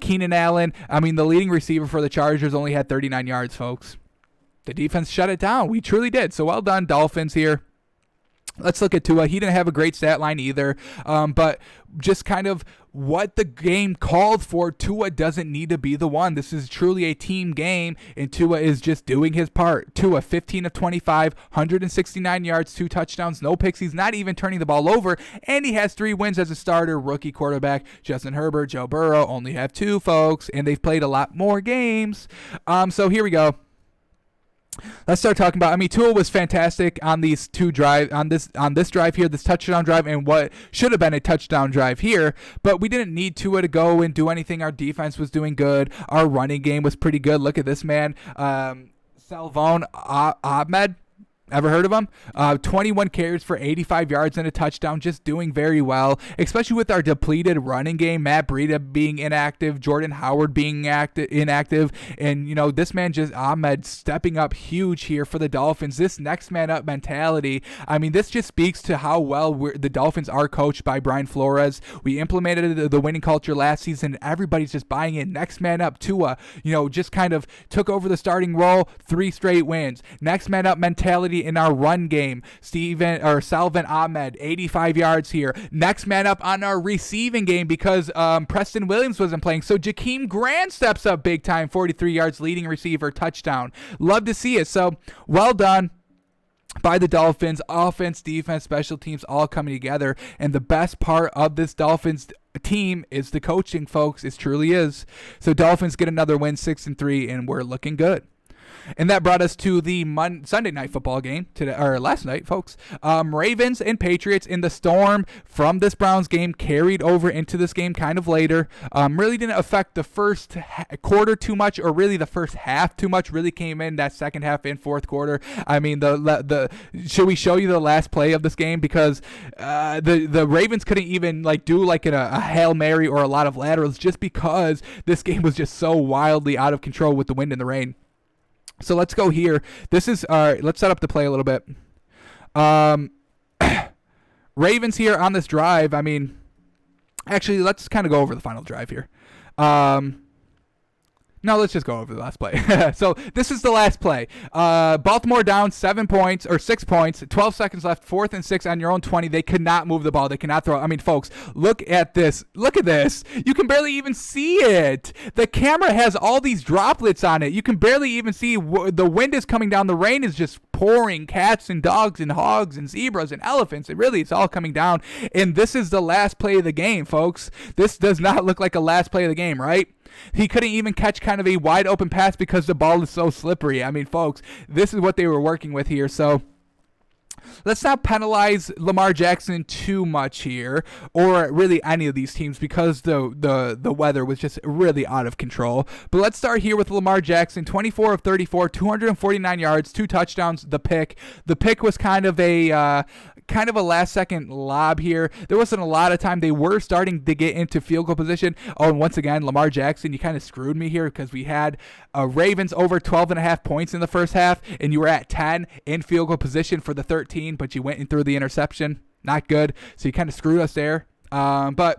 Keenan Allen, the leading receiver for the Chargers, only had 39 yards, folks. The defense shut it down. We truly did. So well done, Dolphins here. Let's look at Tua. He didn't have a great stat line either, but just kind of what the game called for. Tua doesn't need to be the one. This is truly a team game, and Tua is just doing his part. Tua, 15 of 25, 169 yards, 2 touchdowns, no picks. He's not even turning the ball over, and he has 3 wins as a starter. Rookie quarterback Justin Herbert, Joe Burrow only have 2, folks, and they've played a lot more games. So here we go. Let's start talking about. Tua was fantastic on these 2 drive on this drive here, this touchdown drive, and what should have been a touchdown drive here. But we didn't need Tua to go and do anything. Our defense was doing good. Our running game was pretty good. Look at this man, Salvon Ahmed. Ever heard of him? 21 carries for 85 yards and a touchdown, just doing very well, especially with our depleted running game. Matt Breida being inactive, Jordan Howard being inactive, and this man Ahmed stepping up huge here for the Dolphins. This next man up mentality. This just speaks to how well the Dolphins are coached by Brian Flores. We implemented the winning culture last season. Everybody's just buying in. Next man up, Tua. Just kind of took over the starting role. 3 straight wins. Next man up mentality in our run game. Salvon Ahmed, 85 yards here. Next man up on our receiving game because Preston Williams wasn't playing. So Jakeem Grant steps up big time, 43 yards, leading receiver, touchdown. Love to see it. So well done by the Dolphins. Offense, defense, special teams all coming together. And the best part of this Dolphins team is the coaching, folks. It truly is. So Dolphins get another win, 6-3, and we're looking good. And that brought us to the Sunday night football game last night, folks. Ravens and Patriots in the storm from this Browns game carried over into this game kind of later. Really didn't affect the first quarter too much, or really the first half too much. Really came in that second half in fourth quarter. Should we show you the last play of this game? Because the Ravens couldn't even do a Hail Mary or a lot of laterals, just because this game was just so wildly out of control with the wind and the rain. So let's go here. This is let's set up the play a little bit. Ravens here on this drive. Actually, let's kind of go over the final drive here. No, let's just go over the last play. So this is the last play. Baltimore down 6 points, 12 seconds left, 4th and 6 on your own 20. They could not move the ball. They cannot throw. Folks, look at this. Look at this. You can barely even see it. The camera has all these droplets on it. You can barely even see. The wind is coming down. The rain is just pouring. Cats and dogs and hogs and zebras and elephants. It's all coming down. And this is the last play of the game, folks. This does not look like a last play of the game, right? He couldn't even catch kind of a wide open pass because the ball is so slippery. Folks, this is what they were working with here. So let's not penalize Lamar Jackson too much here, or really any of these teams, because the weather was just really out of control. But let's start here with Lamar Jackson, 24 of 34, 249 yards, 2 touchdowns, the pick. The pick was kind of a kind of a last-second lob here. There wasn't a lot of time. They were starting to get into field goal position. Oh, and once again, Lamar Jackson, you kind of screwed me here because we had Ravens over 12.5 points in the first half, and you were at 10 in field goal position for the 13, but you went and threw the interception. Not good. So you kind of screwed us there. But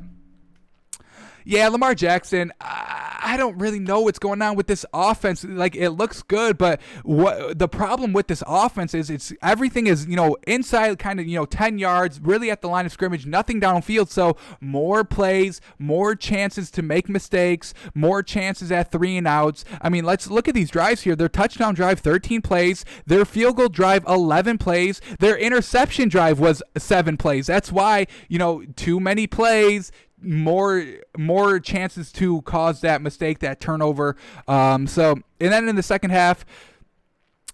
yeah, Lamar Jackson, I don't really know what's going on with this offense. Like, it looks good, but what the problem with this offense is everything is, inside kind of, 10 yards, really at the line of scrimmage, nothing downfield. So more plays, more chances to make mistakes, more chances at 3 and outs. I mean, let's look at these drives here. Their touchdown drive, 13 plays. Their field goal drive, 11 plays. Their interception drive was 7 plays. That's why, too many plays, more chances to cause that mistake, that turnover. And then in the second half,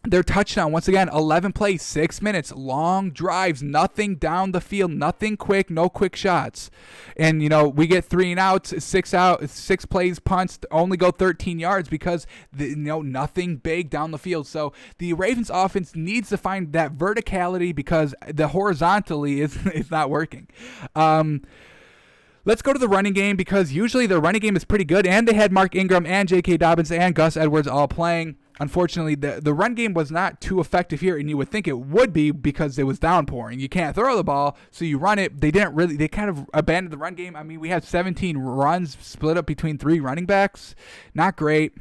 their touchdown, once again, 11 plays, 6 minutes, long drives, nothing down the field, nothing quick, no quick shots. And, we get 3 and outs, 6 plays, punts, only go 13 yards because, nothing big down the field. So the Ravens offense needs to find that verticality because the horizontally is not working. Let's go to the running game because usually the running game is pretty good, and they had Mark Ingram and J.K. Dobbins and Gus Edwards all playing. Unfortunately, the run game was not too effective here, and you would think it would be because it was downpouring. You can't throw the ball, so you run it. They kind of abandoned the run game. I mean, we had 17 runs split up between 3 running backs. Not great.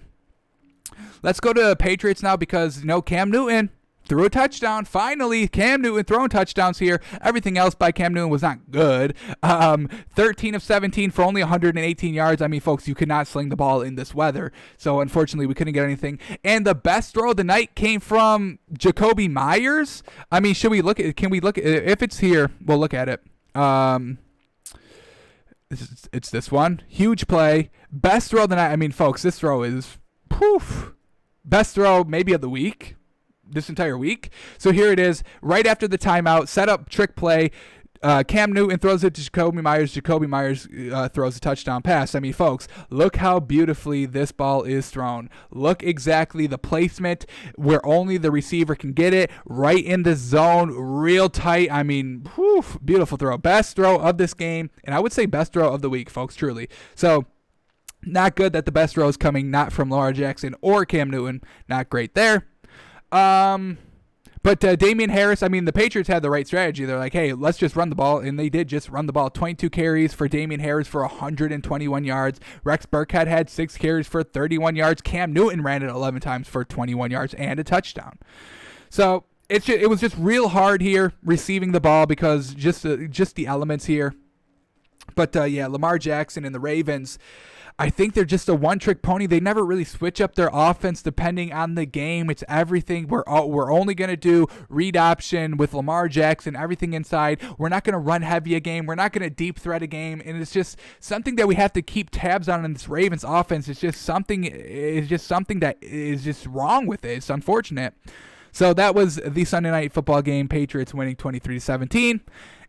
Let's go to the Patriots now because, Cam Newton threw a touchdown. Finally, Cam Newton throwing touchdowns here. Everything else by Cam Newton was not good. 13 of 17 for only 118 yards. I mean, folks, you could not sling the ball in this weather. So, unfortunately, we couldn't get anything. And the best throw of the night came from Jakobi Meyers. I mean, can we look at it? If it's here, we'll look at it. It's this one. Huge play. Best throw of the night. I mean, folks, this throw is best throw maybe of the week. This entire week. So here it is, right after the timeout, set up trick play. Cam Newton throws it to Jakobi Meyers. Jakobi Meyers throws a touchdown pass. I mean, folks, look how beautifully this ball is thrown. Look exactly the placement where only the receiver can get it, right in the zone, real tight. I mean, beautiful throw. Best throw of this game, and I would say best throw of the week, folks, truly. So, not good that the best throw is coming not from Lamar Jackson or Cam Newton. Not great there. But Damian Harris, I mean, the Patriots had the right strategy. They're like, hey, let's just run the ball. And they did just run the ball. 22 carries for Damian Harris for 121 yards. Rex Burkhead had 6 carries for 31 yards. Cam Newton ran it 11 times for 21 yards and a touchdown. So it was just real hard here receiving the ball because just the elements here. But, Lamar Jackson and the Ravens, I think they're just a one-trick pony. They never really switch up their offense depending on the game. It's everything. We're only going to do read option with Lamar Jackson, everything inside. We're not going to run heavy a game. We're not going to deep threat a game. And it's just something that we have to keep tabs on in this Ravens offense. It's just something that is just wrong with it. It's unfortunate. So that was the Sunday Night Football game. Patriots winning 23-17,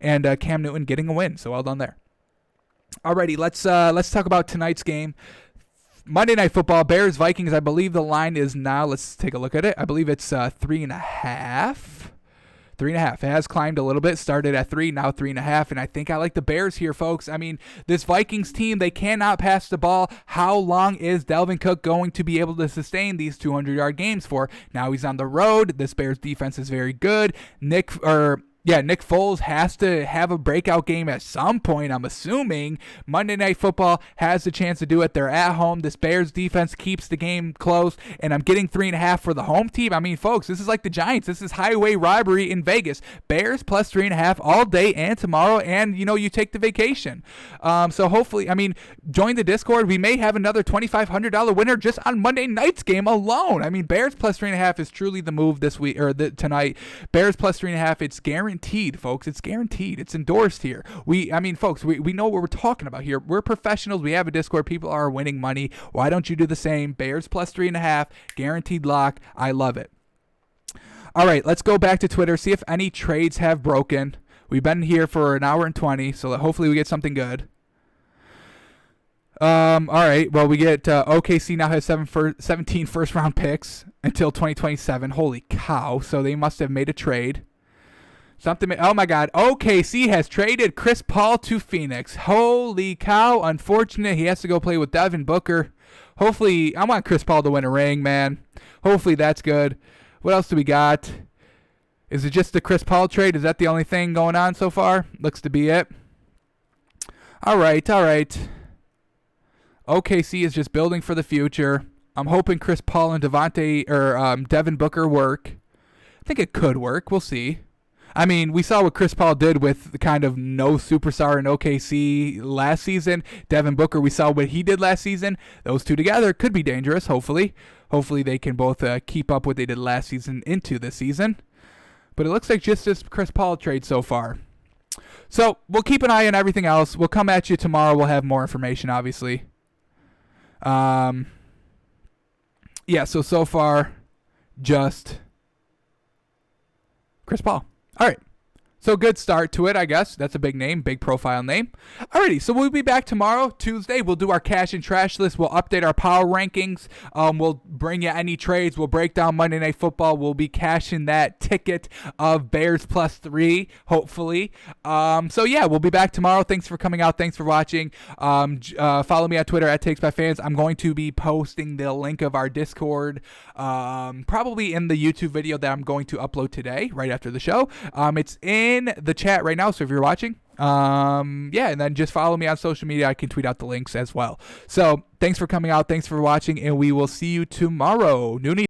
and Cam Newton getting a win. So well done there. Alrighty, let's talk about tonight's game. Monday Night Football, Bears Vikings. I believe the line is now. Let's take a look at it. I believe it's 3.5. 3.5. It has climbed a little bit. Started at 3, now 3.5. And I think I like the Bears here, folks. I mean, this Vikings team, they cannot pass the ball. How long is Dalvin Cook going to be able to sustain these 200-yard games for? Now he's on the road. This Bears defense is very good. Nick Foles has to have a breakout game at some point, I'm assuming. Monday Night Football has the chance to do it. They're at home. This Bears defense keeps the game close, and I'm getting 3.5 for the home team. I mean, folks, this is like the Giants. This is highway robbery in Vegas. Bears plus 3.5 all day and tomorrow, and, you take the vacation. So hopefully, join the Discord. We may have another $2,500 winner just on Monday night's game alone. I mean, Bears plus 3.5 is truly the move this week, or tonight. Bears plus 3.5, it's guaranteed. Folks, it's guaranteed. It's endorsed here. Folks, we know what we're talking about here. We're professionals. We have a Discord. People are winning money. Why don't you do the same? Bears plus 3.5, guaranteed lock. I love it. All right, let's go back to Twitter, see if any trades have broken. We've been here for an hour and 20, so hopefully we get something good. All right, well, we get OKC now has 17 first-round picks until 2027. Holy cow, so they must have made a trade. Oh my God. OKC has traded Chris Paul to Phoenix. Holy cow. Unfortunate. He has to go play with Devin Booker. Hopefully, I want Chris Paul to win a ring, man. Hopefully that's good. What else do we got? Is it just the Chris Paul trade? Is that the only thing going on so far? Looks to be it. All right. OKC is just building for the future. I'm hoping Chris Paul and Devin Booker work. I think it could work. We'll see. I mean, we saw what Chris Paul did with the kind of no superstar in OKC last season. Devin Booker, we saw what he did last season. Those two together could be dangerous, hopefully. Hopefully they can both keep up what they did last season into this season. But it looks like just this Chris Paul trade so far. So we'll keep an eye on everything else. We'll come at you tomorrow. We'll have more information, obviously. So far, just Chris Paul. All right. So good start to it, I guess. That's a big name, big profile name. Alrighty, so we'll be back tomorrow, Tuesday. We'll do our cash and trash list. We'll update our power rankings. We'll bring you any trades. We'll break down Monday Night Football. We'll be cashing that ticket of Bears +3, hopefully. We'll be back tomorrow. Thanks for coming out. Thanks for watching. Follow me on Twitter at TakesByFans. I'm going to be posting the link of our Discord probably in the YouTube video that I'm going to upload today, right after the show. It's in the chat right now, so if you're watching, and then just follow me on social media. I can tweet out the links as well. So thanks for coming out, thanks for watching, and we will see you tomorrow. Noonie.